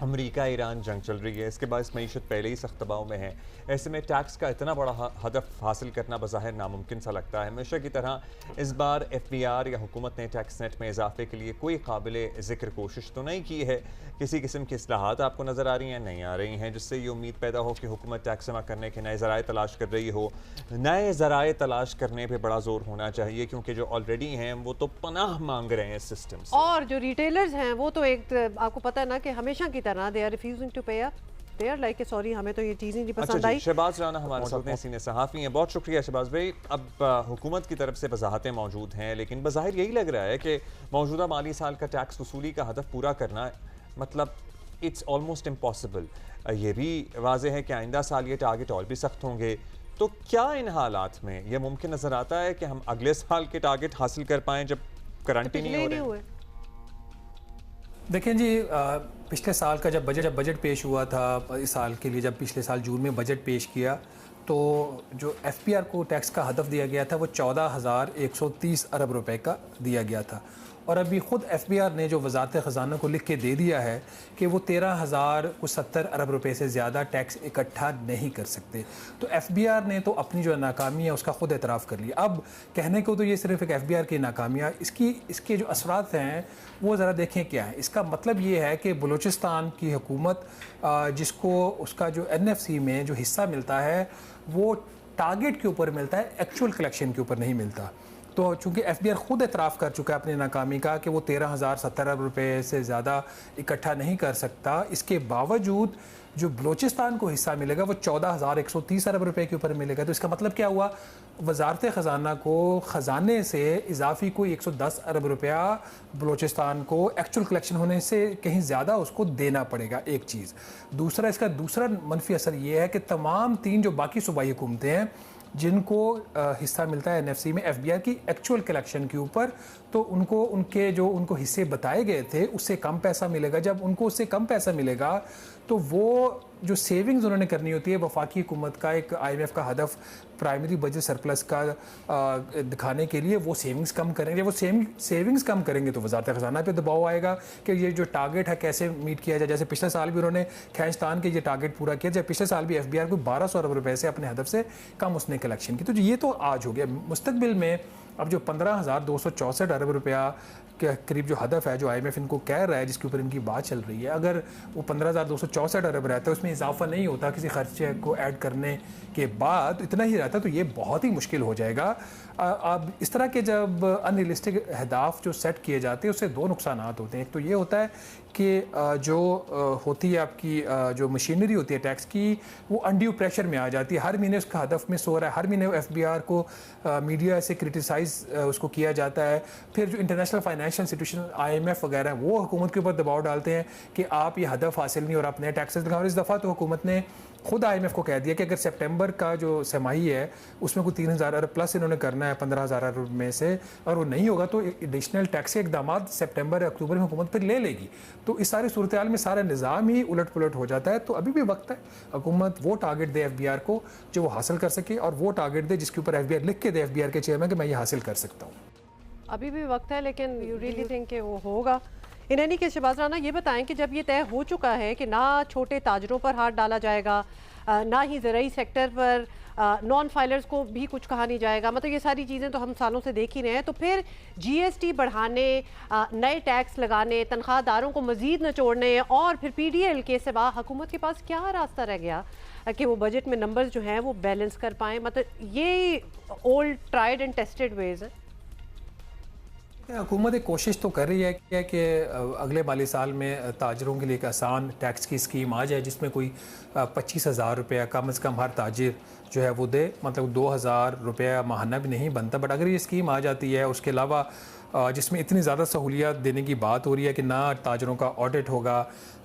अमेरिका ईरान जंग चल रही है, इसके बाद इस मईशत पहले ही सख्त दबाव में है। ऐसे में टैक्स का इतना बड़ा हदफ हासिल करना बज़ाहिर नामुमकिन सा लगता है। हमेशा की तरह इस बार FPR या हुकूमत ने टैक्स नेट में इजाफे के लिए कोई काबिल ज़िक्र कोशिश तो नहीं की है। किसी किस्म की इस्लाहात आपको नज़र आ रही हैं, नहीं आ रही हैं, जिससे ये उम्मीद पैदा हो कि हुकूमत टैक्स जमा करने के नए ज़राए तलाश कर रही हो। नए ज़राए तलाश करने पर बड़ा जोर होना चाहिए, क्योंकि जो ऑलरेडी हैं वो तो पनाह मांग रहे हैं सिस्टम से। और जो रिटेलर्स हैं वो तो एक, आपको पता है ना कि हमेशा की तरह they are refusing to pay up, they are like sorry हमें तो ये चीज़ नहीं पसंद आई। शहबाज राना हमारे साथ हैं, सीनियर सहाफ़ी हैं। बहुत शुक्रिया शहबाज भाई। अब हुकूमत की तरफ से वजाहतें मौजूद हैं, लेकिन बज़ाहिर यही लग रहा है कि मौजूदा माली साल का टैक्स वसूली का हदफ पूरा करना मतलब इट्स ऑलमोस्ट इम्पॉसिबल। ये भी वाज़ेह है कि आइंदा साल ये टारगेट और भी सख्त होंगे। तो क्या इन हालात में यह मुमकिन नज़र आता है कि हम अगले साल के टारगेट हासिल कर पाएँ जब करंट ही नहीं हो रहे? देखें जी, पिछले साल का जब बजट पेश हुआ था इस साल के लिए, जब पिछले साल जून में बजट पेश किया तो जो FPR को टैक्स का हदफ दिया गया था वो 14,130 अरब रुपए का दिया गया था। और अभी ख़ुद FPR ने जो वज़ारत ख़जाना को लिख के दे दिया है कि वो 13,070 अरब रुपए से ज़्यादा टैक्स इकट्ठा नहीं कर सकते। तो FPR ने तो अपनी जो नाकामी है उसका ख़ुद एतराफ़ कर लिया। अब कहने को तो ये सिर्फ एक FPR की नाकामियाँ, इसके जो असरात हैं वो ज़रा देखें क्या है। इसका मतलब ये है कि बलूचिस्तान की हुकूमत जिसको उसका जो NFC में जो हिस्सा मिलता है वो टारगेट के ऊपर मिलता है, एक्चुअल कलेक्शन के ऊपर नहीं मिलता। तो चूँकि FPR ख़ुद एतराफ़ कर चुका है अपनी नाकामी का कि वो 13,070 अरब रुपये से ज़्यादा इकट्ठा नहीं कर सकता, इसके बावजूद जो बलूचिस्तान को हिस्सा मिलेगा वो 14,130 अरब रुपये के ऊपर मिलेगा। तो इसका मतलब क्या हुआ, वजारत ख़जाना को ख़जाने से इजाफी कोई 110 अरब रुपया बलूचिस्तान को एक्चुअल कलेक्शन होने से कहीं ज़्यादा उसको देना पड़ेगा, एक चीज़। दूसरा, इसका दूसरा मनफी असर ये है कि तमाम 3 जो बाकी सूबाई हुकूमतें हैं जिनको हिस्सा मिलता है NFC में FPR की एक्चुअल कलेक्शन के ऊपर, तो उनको हिस्से बताए गए थे उससे कम पैसा मिलेगा। जब उनको उससे कम पैसा मिलेगा तो वो जो सेविंग्स उन्होंने करनी होती है, वफाकी हुकूमत का एक IMF का हदफ प्राइमरी बजट सरप्लस का दिखाने के लिए, वो सेविंग्स कम करेंगे। वो सेविंग्स कम करेंगे तो वज़ारत ख़जाना पे दबाव आएगा कि ये जो टारगेट है कैसे मीट किया जाए। जैसे पिछले साल भी उन्होंने खैंचतान के ये टारगेट पूरा किया, जब पिछले साल भी FPR को 1,200 अरब रुपये से अपने हदफ से कम उसने कलेक्शन की। तो ये तो आज हो गया। मुस्तकबिल में अब जो 15,264 अरब रुपया के करीब जो हदफ है जो IMF इनको कह रहा है, जिसके ऊपर इनकी बात चल रही है, अगर वो 15,264 अरब रहता है, उसमें इजाफा नहीं होता किसी खर्चे को ऐड करने के बाद, इतना ही रहता, तो ये बहुत ही मुश्किल हो जाएगा। अब इस तरह के जब अनरियलिस्टिक अहदाफ जो सेट किए जाते हैं उससे 2 नुकसान होते हैं। एक तो ये होता है कि जो होती है आपकी जो मशीनरी होती है टैक्स की, वो अनड्यू प्रेशर में आ जाती है। हर महीने उसका हदफ मिस हो रहा है, हर महीने FPR को मीडिया से क्रिटिसाइज़ उसको किया जाता है। फिर जो इंटरनेशनल फाइनेंशियल इंस्टीट्यूशन IMF वगैरह वो हुकूमत के ऊपर दबाव डालते हैं कि आप ये हदफ हासिल नहीं और आप नए टैक्सेस लगाओ। इस दफ़ा तो हुकूमत ने खुद IMF को कह दिया कि अगर सितंबर का जो सहमाही है उसमें कोई 3,000 अरब प्लस इन्होंने करना है 15,000 अरब में से, और वो नहीं होगा तो एडिशनल टैक्स के इकदाम सितंबर या अक्टूबर में हुकूमत फिर ले लेगी। तो इस सारी सूरत हाल में सारा निज़ाम ही उलट पुलट हो जाता है। तो अभी भी वक्त है हुकूमत वो टारगेट दे FPR को जो वो हासिल कर सके, और वो टारगेट दे जिसके ऊपर FPR लिख के दे FPR के चेयरमैन कि मैं ये हासिल कर सकता हूँ। अभी भी वक्त है, लेकिन यू रियली थिंक कि वो होगा? In any case Shahbaz Rana ये बताएं कि जब ये तय हो चुका है कि ना छोटे ताजरों पर हाथ डाला जाएगा, ना ही ज़राई सेक्टर पर नॉन फाइलर्स को भी कुछ कहा नहीं जाएगा, मतलब ये सारी चीज़ें तो हम सालों से देख ही रहे हैं, तो फिर जीएसटी बढ़ाने, नए टैक्स लगाने, तनख्वाहदारों को मज़ीद नचोड़ने और फिर पीडीएल के सिवा हुकूमत के पास क्या रास्ता रह गया कि वो बजट में नंबर्स जो हैं वो बैलेंस कर पाएँ? मतलब ये old tried and tested ways है। हुकूमत एक कोशिश तो कर रही है कि अगले माली साल में ताजरों के लिए एक आसान टैक्स की स्कीम आ जाए जिसमें कोई 25,000 रुपया कम से कम हर ताजिर जो है वो दे, मतलब 2,000 रुपया माहाना भी नहीं बनता। बट अगर ये स्कीम आ जाती है, उसके अलावा जिसमें इतनी ज़्यादा सहूलियत देने की बात हो रही है कि ना ताजरों का ऑडिट होगा,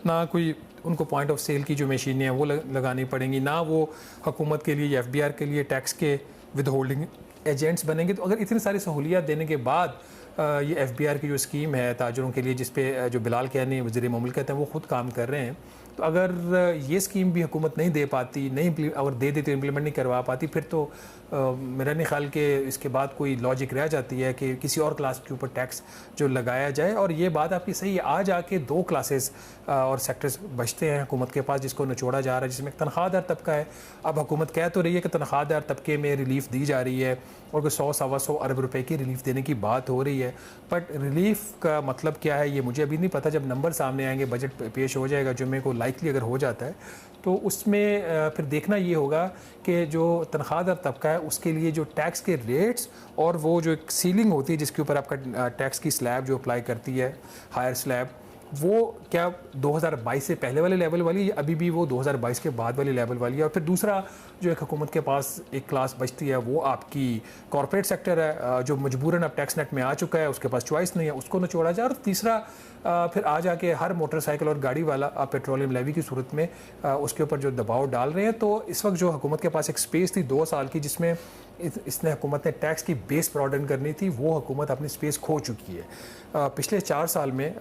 ना कोई उनको पॉइंट ऑफ सेल की जो मशीनें हैं वो लगानी पड़ेंगी, ना वो हुकूमत के लिए FBR के लिए टैक्स के विद होल्डिंग एजेंट्स बनेंगे, तो अगर इतनी सारी सहूलियत देने के बाद ये FBR की जो स्कीम है ताजरों के लिए, जिस पे जो बिलाल कहने वज़ीर मुमलिकत हैं वो ख़ुद काम कर रहे हैं, तो अगर ये स्कीम भी हुकूमत नहीं दे पाती, नहीं अगर दे देती, इम्प्लीमेंट नहीं करवा पाती, फिर तो मेरा नहीं ख्याल कि इसके बाद कोई लॉजिक रह जाती है कि किसी और क्लास के ऊपर टैक्स जो लगाया जाए। और ये बात आपकी सही है, आज आके 2 क्लासेस और सेक्टर्स बचते हैं हुकूमत के पास जिसको निचोड़ा जा रहा है, जिसमें तनख्वाहदार तबका है। अब हुकूमत कह तो रही है कि तनख्वाहदार तबके में रिलीफ दी जा रही है और कोई 100-125 अरब रुपए की रिलीफ देने की बात हो रही है, बट रिलीफ का मतलब क्या है ये मुझे अभी नहीं पता। जब नंबर सामने आएंगे, बजट पेश हो जाएगा जुम्मे को, लाइकली अगर हो जाता है तो उसमें फिर देखना ये होगा कि जो तनख्वाहदार तबका है उसके लिए जो टैक्स के रेट्स और वो जो एक सीलिंग होती है जिसके ऊपर आपका टैक्स की स्लैब जो अप्लाई करती है, हायर स्लैब, वो क्या 2022 से पहले वाले लेवल वाली या अभी भी वो 2022 के बाद वाली लेवल वाली है। और फिर दूसरा जो एक हुकूमत के पास एक क्लास बचती है वो आपकी कॉर्पोरेट सेक्टर है जो मजबूरन अब टैक्स नेट में आ चुका है, उसके पास चॉइस नहीं है, उसको निचोड़ा जाए। और तीसरा फिर आ जाके हर मोटरसाइकिल और गाड़ी वाला पेट्रोलियम लेवी की सूरत में उसके ऊपर जो दबाव डाल रहे हैं। तो इस वक्त जो हुकूमत के पास एक स्पेस थी 2 साल की जिसमें इसने हुकूमत ने टैक्स की बेस ब्रॉडन करनी थी, वो हुकूमत अपनी स्पेस खो चुकी है। पिछले 4 साल में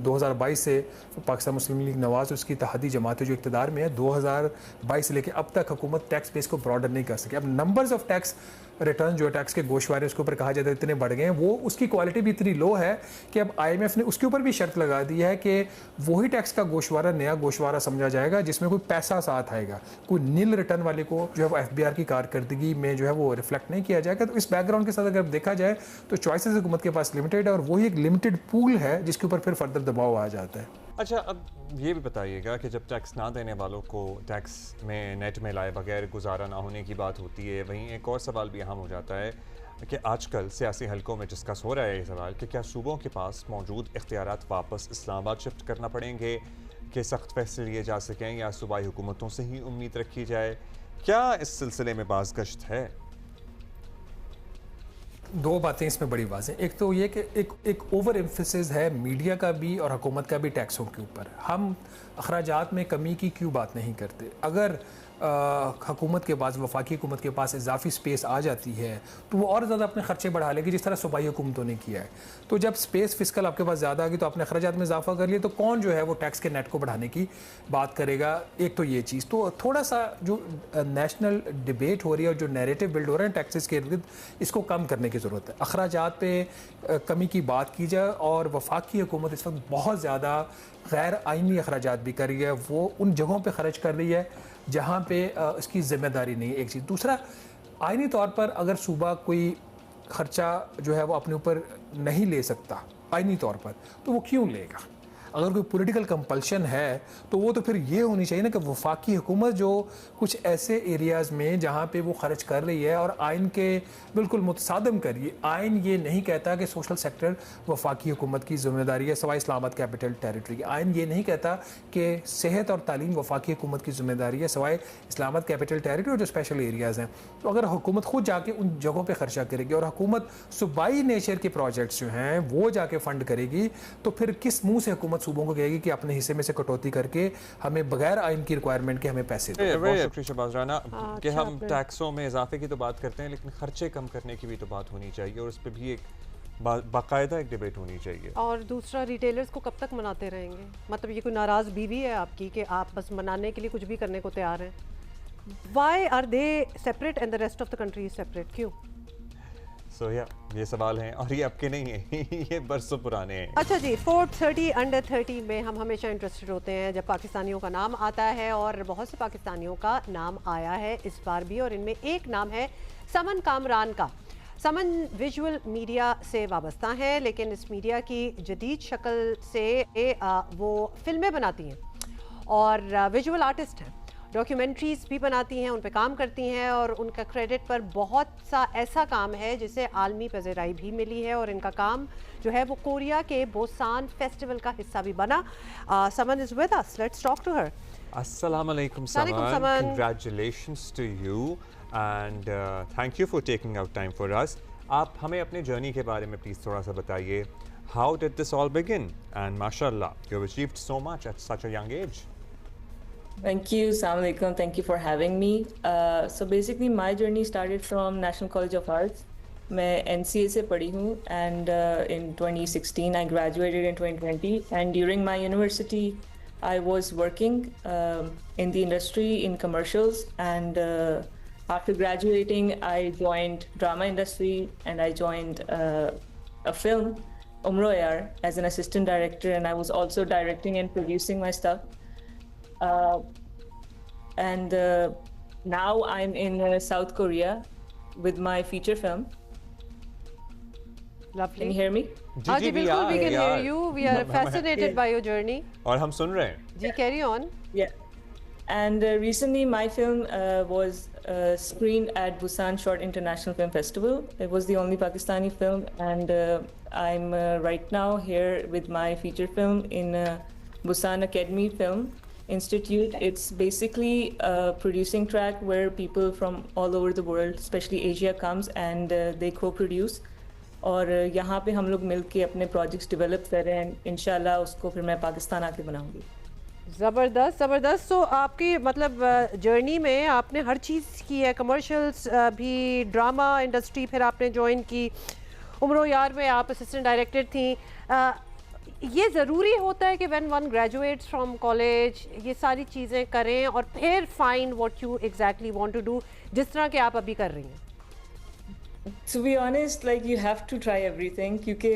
2022 से पाकिस्तान मुस्लिम लीग नवाज उसकी इत्तेहादी जमातें जो इक़्तिदार में है, 2022 से लेकर अब तक हुकूमत टैक्स बेस को ब्रॉडन नहीं कर सकी। अब नंबर्स ऑफ टैक्स रिटर्न जो टैक्स के गोशवारे उसके ऊपर कहा जाता है इतने बढ़ गए हैं, वो उसकी क्वालिटी भी इतनी लो है कि अब IMF ने उसके ऊपर भी शर्त लगा दी है कि वही टैक्स का गोशवारा नया गोशवारा समझा जाएगा जिसमें कोई पैसा साथ आएगा, कोई नील रिटर्न वाले को जो है वो FBR की कारकर्दगी में जो है वो रिफ्लेक्ट नहीं किया जाएगा। तो इस बैकग्राउंड के साथ अगर देखा जाए तो चॉइसेस हुकूमत के पास लिमिटेड है और वही एक लिमिटेड पूल है जिसके ऊपर फिर फर्दर दबाव आ जाता है। अच्छा, अब ये भी बताइएगा कि जब टैक्स ना देने वालों को टैक्स में नेट में लाए बगैर गुजारा ना होने की बात होती है, वहीं एक और सवाल भी अहम हो जाता है कि आजकल सियासी हलकों में डिस्कस हो रहा है ये सवाल कि क्या सूबों के पास मौजूद इख्तियारात वापस इस्लामाबाद शिफ्ट करना पड़ेंगे कि सख्त फैसले लिए जा सकें या सूबाई हुकूमतों से ही उम्मीद रखी जाए? क्या इस सिलसिले में बाज़गश्त है? 2 बातें इसमें बड़ी वाज़ें। एक तो ये कि एक ओवर एम्फेसिस है मीडिया का भी और हुकूमत का भी टैक्सों के ऊपर। हम अखराजात में कमी की क्यों बात नहीं करते? अगर हुकूमत के पास, वफाकी हुकूमत के पास इजाफी स्पेस आ जाती है तो वो और ज़्यादा अपने खर्चे बढ़ा लेगी जिस तरह सूबाई हुकूमतों ने किया है। तो जब स्पेस फिस्कल आपके पास ज़्यादा आ गई तो अपने अखराजात में इजाफा कर लिए तो कौन जो है वो टैक्स के नेट को बढ़ाने की बात करेगा? एक तो ये चीज़। तो थोड़ा सा जो नेशनल डिबेट हो रही है और जो नैरेटिव बिल्ड हो रहे हैं टैक्सेस के इर्द, इसको कम करने की ज़रूरत है। अखराजात पे कमी की बात की जाए और वफाकी हुकूमत इस वक्त बहुत ज़्यादा गैर आइनी अखराजात भी कर रही है, वो उन जगहों पर खर्च कर रही है जहाँ पे इसकी ज़िम्मेदारी नहीं है। एक चीज़। दूसरा, आइनी तौर पर अगर सूबा कोई ख़र्चा जो है वो अपने ऊपर नहीं ले सकता आइनी तौर पर, तो वो क्यों लेगा? अगर कोई पॉलिटिकल कंपल्शन है तो वो तो फिर ये होनी चाहिए ना कि वफाकी हुकूमत जो कुछ ऐसे एरियाज़ में जहाँ पे वो खर्च कर रही है और आइन के बिल्कुल मुतसादम करिए। आइन ये नहीं कहता कि सोशल सेक्टर वफाकी हुकूमत की ज़िम्मेदारी है सवाई इस्लामाबाद कैपिटल टेरिटरी की। आइन ये नहीं कहता कि सेहत और तालीम वफाकी हुकूमत की ज़िम्मेदारी है सवाई इस्लामाबाद कैपिटल टेरिटरी और जो स्पेशल एरियाज़ हैं। तो अगर हुकूमत खुद जाके उन जगहों पर खर्चा करेगी और हुकूमत सूबाई नेचर के प्रोजेक्ट्स जो हैं वो जाके फ़ंड करेगी, तो फिर किस मुँह से हुकूमत सूबों को कहेगी कि अपने हिस्से में से कटौती करके हमें बगैर आइन की रिक्वायरमेंट के हमें पैसे दो। बहुत शुक्रिया शहबाज राना कि हम टैक्सों में इजाफे की तो बात करते हैं लेकिन खर्चे कम करने की भी तो बात होनी चाहिए और उस पर भी एक बाकायदा एक डिबेट होनी चाहिए। और दूसरा, रिटेलर्स को कब तक मनाते रहेंगे? मतलब ये कोई नाराज़ बीवी है आपकी कि आप बस मनाने के लिए कुछ भी करने को तैयार हैं? Why are they separate and the rest of the country is separate? क्यों? So yeah, ये सवाल हैं और ये आपके नहीं हैं ये बरसों पुराने हैं। अच्छा जी, फोर्ब्स 30 अंडर 30 में हम हमेशा इंटरेस्टेड होते हैं जब पाकिस्तानियों का नाम आता है, और बहुत से पाकिस्तानियों का नाम आया है इस बार भी, और इनमें एक नाम है समन कामरान का। समन विजुअल मीडिया से वाबस्ता हैं, लेकिन इस मीडिया की जदीद शक्ल से वो फिल्में बनाती हैं और विजुअल आर्टिस्ट हैं, डॉक्यूमेंट्रीज भी बनाती हैं, उन पे काम करती हैं, और उनका क्रेडिट पर बहुत सा ऐसा काम है जिसे आलमी पज़ीराई भी मिली है, और इनका काम जो है वो कोरिया के बोसान फेस्टिवल का हिस्सा भी बना। Saman is with us, let's talk to her. अस्सलाम वालेकुम Saman, congratulations to you and thank you for taking out time for us. आप हमें अपने जर्नी के बारे में प्लीज़ थोड़ा सा बताइए। How did this all begin? And माशाल्लाह you have achieved so much at such a young age. Thank you, Assalamu alaikum. Thank you for having me. So basically my journey started from National College of Arts. मैं NCA से पढ़ी हूँ, and in 2016 I graduated in 2020, and during my university I was working in the industry in commercials, and after graduating I joined drama industry, and I joined a film, Umro Yar, as an assistant director, and I was also directing and producing my stuff. And now I'm in South Korea with my feature film. Lovely. Can you hear me? हाँ जी बिल्कुल, we can hear you. We are fascinated by your journey. और हम सुन रहे हैं। जी carry on. Yeah. And recently my film was screened at Busan Short International Film Festival. It was the only Pakistani film, and I'm right now here with my feature film in Busan Academy Film Institute. It's basically a producing track where people from all over the world, especially Asia, comes and they co-produce. और यहाँ पे हम लोग मिलके अपने projects develop कर रहे हैं, इंशाल्लाह उसको फिर मैं पाकिस्तान आके बनाऊंगी। ज़बरदस्त ज़बरदस्त। तो आपकी मतलब जर्नी में आपने हर चीज़ की है, कमर्शियल्स भी, ड्रामा इंडस्ट्री फिर आपने ज्वाइन की, उम्रो यार में आप असिस्टेंट डायरेक्टर थी। ये ज़रूरी होता है कि when one graduates from college ये सारी चीज़ें करें और फिर find what you exactly want to do, जिस तरह के आप अभी कर रही हैं? To be honest, like you have to try everything, क्योंकि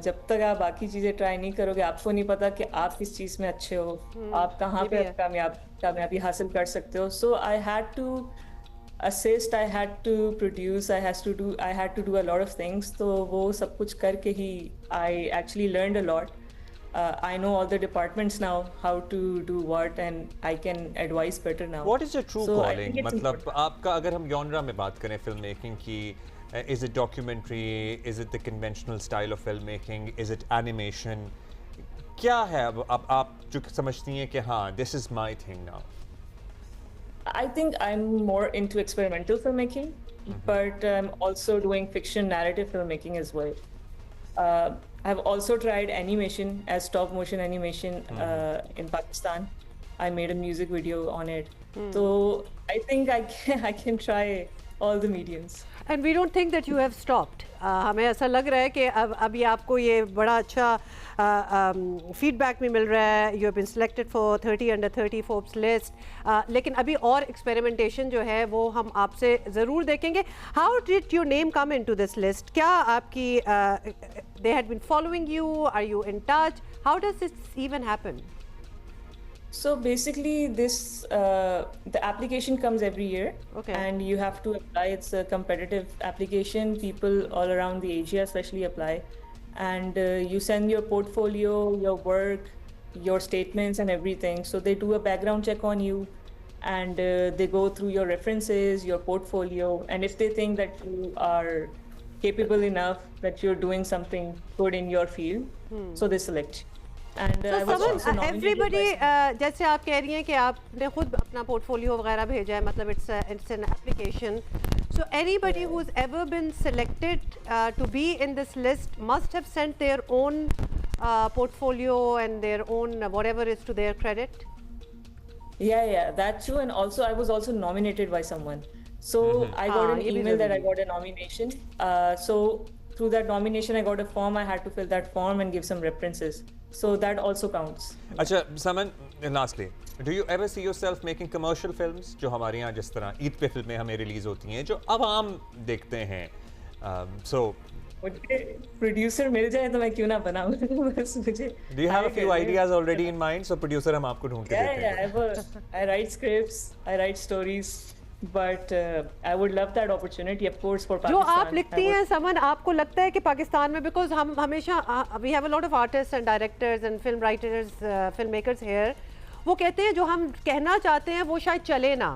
जब तक आप बाकी चीज़ें ट्राई नहीं करोगे आपको नहीं पता कि आप किस चीज़ में अच्छे हो, आप कहाँ पे कामयाबी हासिल कर सकते हो। So I had to assist, I had to produce, I had to do a lot of things. तो वो सब कुछ करके ही I actually learned a lot. I know all the departments now, how to do what, and I can advise better now. What is your true calling? मतलब आपका अगर हम genre में बात करें फिल्म मेकिंग की, is it documentary, is it the conventional style of filmmaking, is it animation? क्या है अब आप जो समझती हैं कि हाँ this is my thing now? I think I'm more into experimental filmmaking, but I'm also doing fiction narrative filmmaking as well. I've also tried animation as stop motion animation in Pakistan. I made a music video on it. So I think I can try all the mediums. And we don't think that you have stopped. हमें ऐसा लग रहा है कि अब अभी आपको ये बड़ा अच्छा फीडबैक भी मिल रहा है। You have been selected for 30 under 30 Forbes list. लेकिन अभी और एक्सपेरिमेंटेशन जो है वो हम आपसे ज़रूर देखेंगे। How did your name come into this list? क्या आपकी they had been following you? Are you in touch? How does this even happen? So basically this the application comes every year, okay, and you have to apply. It's a competitive application. People all around the Asia especially apply, and you send your portfolio, your work, your statements and everything. So they do a background check on you, and they go through your references, your portfolio, and if they think that you are capable enough, that you're doing something good in your field, so they select you. And everybody, जैसे आप कह रही हैं कि आपने खुद अपना portfolio वगैरह भेजा है, मतलब it's an application. So anybody who's ever been selected to be in this list must have sent their own portfolio and their own whatever is to their credit. Yeah, that's true. And also I was also nominated by someone. So I got an email that I got a nomination. So through that nomination I got a form. I had to fill that form and give some references. So that also counts. अच्छा समन, lastly, do you ever see yourself making commercial films? जो हमारे यहाँ जिस तरह ईद पे फिल्में हमें release होती हैं, जो अब आम देखते हैं, So मुझे प्रोड्यूसर मिल जाए तो मैं क्यों ना बनाऊं बस मुझे do you have a few ideas already in mind? So producer हम आपको ढूंढ के देते हैं. I write scripts, I write stories, but I would love that opportunity, of course, for Pakistan. जो आप लिखती हैं समन, आपको लगता है कि पाकिस्तान में, because हम हमेशा we have a lot of artists and directors and film writers, filmmakers here, वो कहते हैं जो हम कहना चाहते हैं वो शायद चले ना.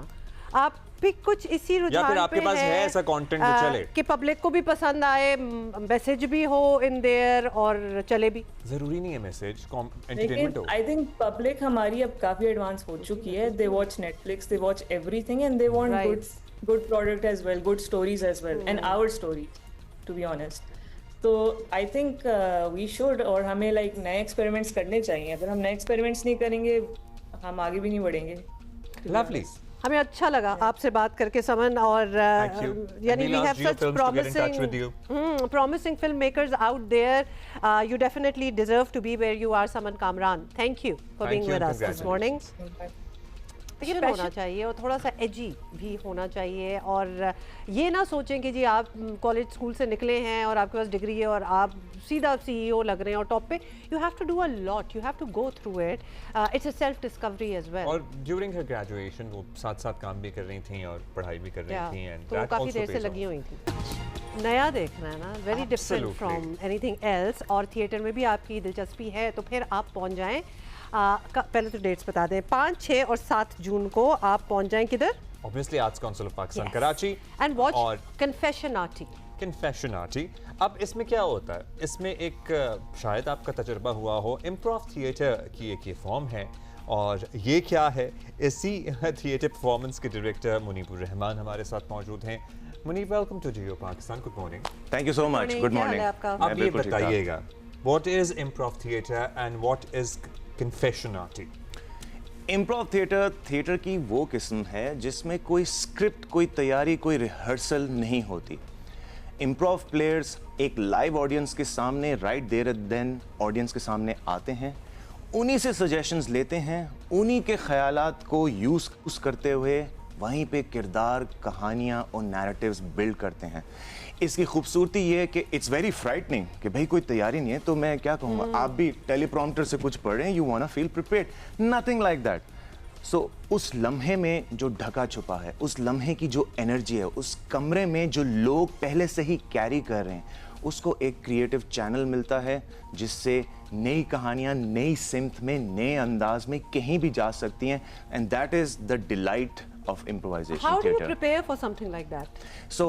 आप भी कुछ इसी रुझान या फिर आपके पास है ऐसा कंटेंट जो चले कि पब्लिक को भी पसंद आए, मैसेज भी हो इन देयर और चले भी. जरूरी नहीं है मैसेज, एंटरटेनमेंट हो. आई थिंक पब्लिक हमारी अब काफी एडवांस हो चुकी है. They watch Netflix, they watch everything and they want good product as well, good stories as well, and our story to be honest. तो आई थिंक वी शुड, और हमें like नए एक्सपेरिमेंट्स करने चाहिए. अगर हम नए एक्सपेरिमेंट्स नहीं करेंगे हम आगे भी नहीं बढ़ेंगे. लवली. हमें अच्छा लगा आपसे बात करके समन, और यानी we have such promising filmmakers out there. You definitely deserve to be where you are, Saman Kamran. Thank you for being with us this morning. ये होना चाहिए और थोड़ा सा एजी भी होना चाहिए, और ये ना सोचें कि जी आप कॉलेज स्कूल से निकले हैं और आपके पास डिग्री है और आप सीधा CEO लग रहे हैं और टॉप पे. You have to do a lot, you have to go through it. It's a self discovery as well. और ड्यूरिंग हर ग्रेजुएशन वो साथ-साथ काम भी कर रही थी और पढ़ाई भी कर रही थी, एंड तो काफ़ी देर से लगी हुई थी. नया देखना है ना, very different from anything else. और थिएटर में भी आपकी दिलचस्पी है तो फिर आप पहुंच जाएं. पहले तो डेट्स बता दें. 5, 6 और 7 जून को आप पहुंच जाएं किधर? Obviously Arts Council of Pakistan Karachi. And watch Confessionati. Confessionati. अब इसमें क्या होता है, इसमें एक शायद आपका तजुर्बा हुआ हो, इम्प्रोव थिएटर की एक ये फॉर्म है. और ये क्या है, इसी थिएटर परफॉर्मेंस के डायरेक्टर मुनीबुर रहमान हमारे साथ मौजूद हैं. Muneeb, welcome to Geo Pakistan. Good morning. Thank you so much. Good morning. अब ये बताइएगा, what is improv theatre and what is Confessionati? Improv theatre की वो किस्म है जिसमें कोई स्क्रिप्ट, कोई तैयारी, कोई रिहर्सल नहीं होती. इम्प्रोव प्लेयर्स एक लाइव ऑडियंस के सामने right there and then audience के सामने आते हैं, उन्हीं से सजेशंस लेते हैं, उन्हीं के ख्यालात को यूज़ करते हुए वहीं पे किरदार, कहानियाँ और नैरेटिव्स बिल्ड करते हैं. इसकी खूबसूरती ये है कि इट्स वेरी फ्राइटनिंग कि भाई कोई तैयारी नहीं है तो मैं क्या कहूँगा, आप भी टेलीप्रॉम्प्टर से कुछ पढ़ रहे हैं, you want to feel prepared, nothing like that. So उस लम्हे में जो ढका छुपा है, उस लम्हे की जो एनर्जी है, उस कमरे में जो लोग पहले से ही कैरी कर रहे हैं, उसको एक क्रिएटिव चैनल मिलता है जिससे नई कहानियाँ नई सिमत में, नए अंदाज में कहीं भी जा सकती हैं. And that is the delight of improvisation How theater. do you prepare for something like that? So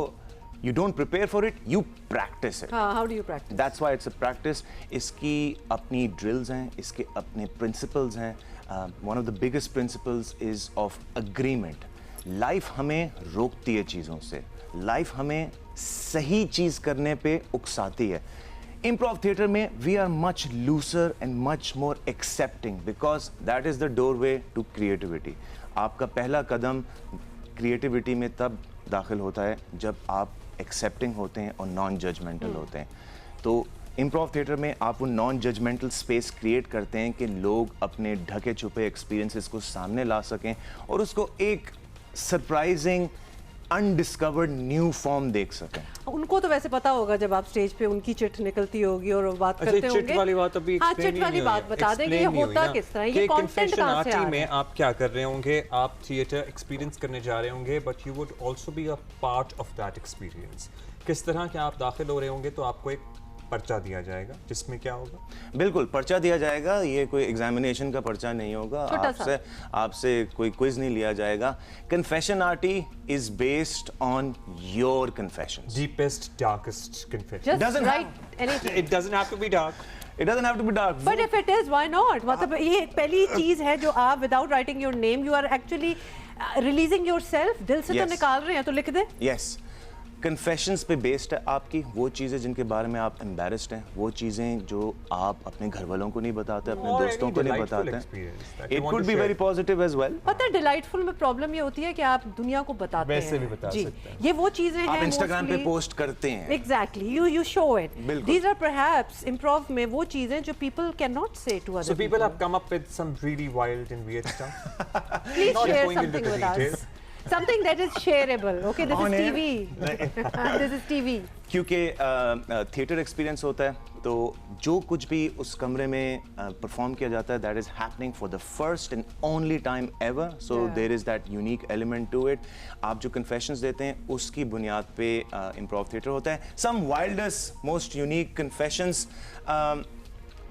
you don't prepare for it, you practice it. How do you practice? That's why it's a practice. इसकी अपनी drills हैं, इसके अपने principles हैं. One of the biggest principles is of agreement. Life हमें रोकती है चीज़ों से, life हमें सही चीज़ करने पे उकसाती है. Improv theater में we are much looser and much more accepting because that is the doorway to creativity. आपका पहला कदम क्रिएटिविटी में तब दाखिल होता है जब आप एक्सेप्टिंग होते हैं और नॉन जजमेंटल होते हैं. तो इम्प्रोव थिएटर में आप वो नॉन जजमेंटल स्पेस क्रिएट करते हैं कि लोग अपने ढके छुपे एक्सपीरियंसेस को सामने ला सकें और उसको एक सरप्राइजिंग अनडिस्कवर्ड न्यू फॉर्म देख सकें. उनको तो वैसे पता होगा जब आप स्टेज पे उनकी चिट निकलती होगी और बात करते होंगे. चिट वाली बात अभी चिट वाली बात बता देंगे ये होता किस तरह, ये कंटेंट कहां से आ रहा है. में आप क्या कर रहे होंगे, आप थिएटर एक्सपीरियंस करने जा रहे होंगे, but you would also be a part of that experience. किस तरह के आप दाखिल हो रहे होंगे तो आपको एक पर्चा दिया जाएगा जिसमें क्या होगा? बिल्कुल पर्चा दिया जाएगा. ये कोई एग्जामिनेशन का पर्चा नहीं होगा, आपसे कोई क्विज नहीं लिया जाएगा. Confessionati is based on your confession. Deepest darkest confession. Just write anything. It doesn't have to be dark. It doesn't have to be dark. But if it is, why not? मतलब ये पहली चीज है जो आप without writing your name, you are actually releasing yourself. दिल से तो निकाल रहे हैं तो लिख दे. Yes. कन्फेशंस पे बेस्ड है आपकी वो चीज़ें जिनके बारे में आप एम्बैरेस्ड हैं, वो चीज़ें जो आप अपने घर वालों को नहीं बताते, अपने दोस्तों को नहीं बताते. It could be very positive as well. पता है डिलाइटफुल में प्रॉब्लम ये होती है कि आप दुनिया को बताते हैं, वैसे भी बता सकते हैं. ये वो चीजें हैं आप इंस्टाग्राम पे पोस्ट करते हैं. Exactly, you show it. These are perhaps improv में वो चीजें जो people can not say to other. So people have come up with some really wild and weird stuff. Please share something with us. something that is shareable. Okay, this is TV. This is TV. क्योंकि theatre experience होता है तो जो कुछ भी उस कमरे में परफॉर्म किया जाता है that is happening for the first and only time ever, so there is that unique element to it. आप जो कन्फेशंस देते हैं उसकी बुनियाद पे इम्प्रोव थिएटर होता है. सम वाइल्डेस्ट मोस्ट यूनिक कन्फेशंस.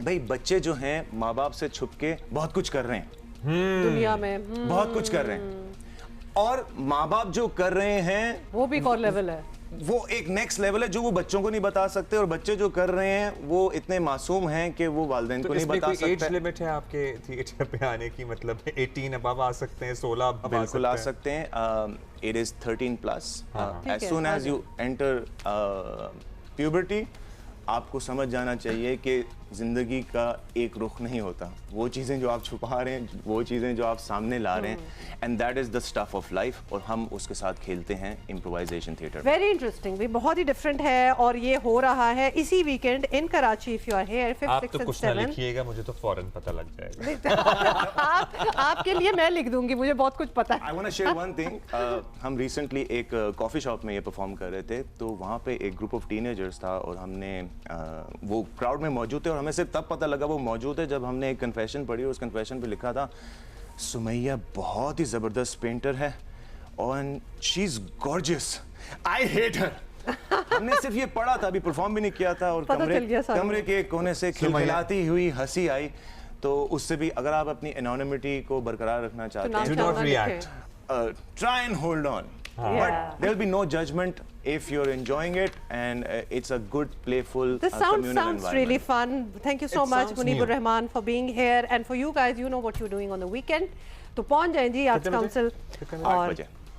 भाई बच्चे जो हैं माँ बाप से छुप के बहुत कुछ कर रहे हैं दुनिया में, बहुत कुछ कर रहे हैं, और माँ बाप जो कर रहे हैं वो भी एक और लेवल है, वो एक नेक्स्ट लेवल है जो वो बच्चों को नहीं बता सकते, और बच्चे जो कर रहे हैं वो इतने मासूम हैं कि वो वालिदैन को नहीं बता सकते. एज लिमिट है आपके थिएटर पे आने की, मतलब 18 अबव आ सकते हैं, 16 अबव बिल्कुल आ सकते हैं. It is 13 plus. As soon as you enter puberty आपको समझ जाना चाहिए कि ज़िंदगी का एक रुख नहीं होता. वो चीज़ें जो आप छुपा रहे हैं, वो चीज़ें जो आप सामने ला रहे हैं, and that is the stuff of life, और हम उसके साथ खेलते हैं इम्प्रोवाइजेशन थिएटर. वेरी इंटरेस्टिंग, भी बहुत ही डिफरेंट है, और ये हो रहा है इसी weekend in Karachi. If you are here 5, 6 आप तो कुछ ना लिखिएगा, मुझे तो फौरन पता लग जाएगा. आपके लिए मैं लिख दूंगी, मुझे बहुत कुछ पता है. I want to share one thing. हम रिसेंटली एक कॉफ़ी शॉप में ये परफॉर्म कर रहे थे, तो वहाँ पे एक ग्रुप ऑफ टीनेजर्स था, और हमने वो क्राउड में मौजूद थे, और हमें सिर्फ तब पता लगा वो मौजूद है जब हमने एक कन्फेशन पढ़ी. उस कन्फेशन पे लिखा था सुमैया बहुत ही ज़बरदस्त पेंटर है और she is gorgeous, I hate her. हमने सिर्फ ये पढ़ा था, अभी परफॉर्म भी नहीं किया था, और कमरे के कोने से खिलखिलाती हुई हंसी आई. तो उससे भी अगर आप अपनी एनोनिमिटी को बरकरार रखना चाहते हैं, do not react. Try and hold on. But there'll be no judgment if you're enjoying it, and it's a good, playful, the sounds environment. Really fun. Thank you so much, Munibur Rahman, for being here, and for you guys, you know what you're doing on the weekend. तो पहुंच जाएं जी arts council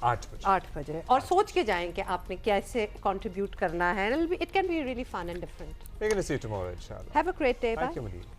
8 बजे, और सोच के जाएं कि आपने कैसे कंट्रीब्यूट करना है. It can be really fun and different. We're going to see you tomorrow, inshallah. Have a great day. Bye. Thank you, Munibur.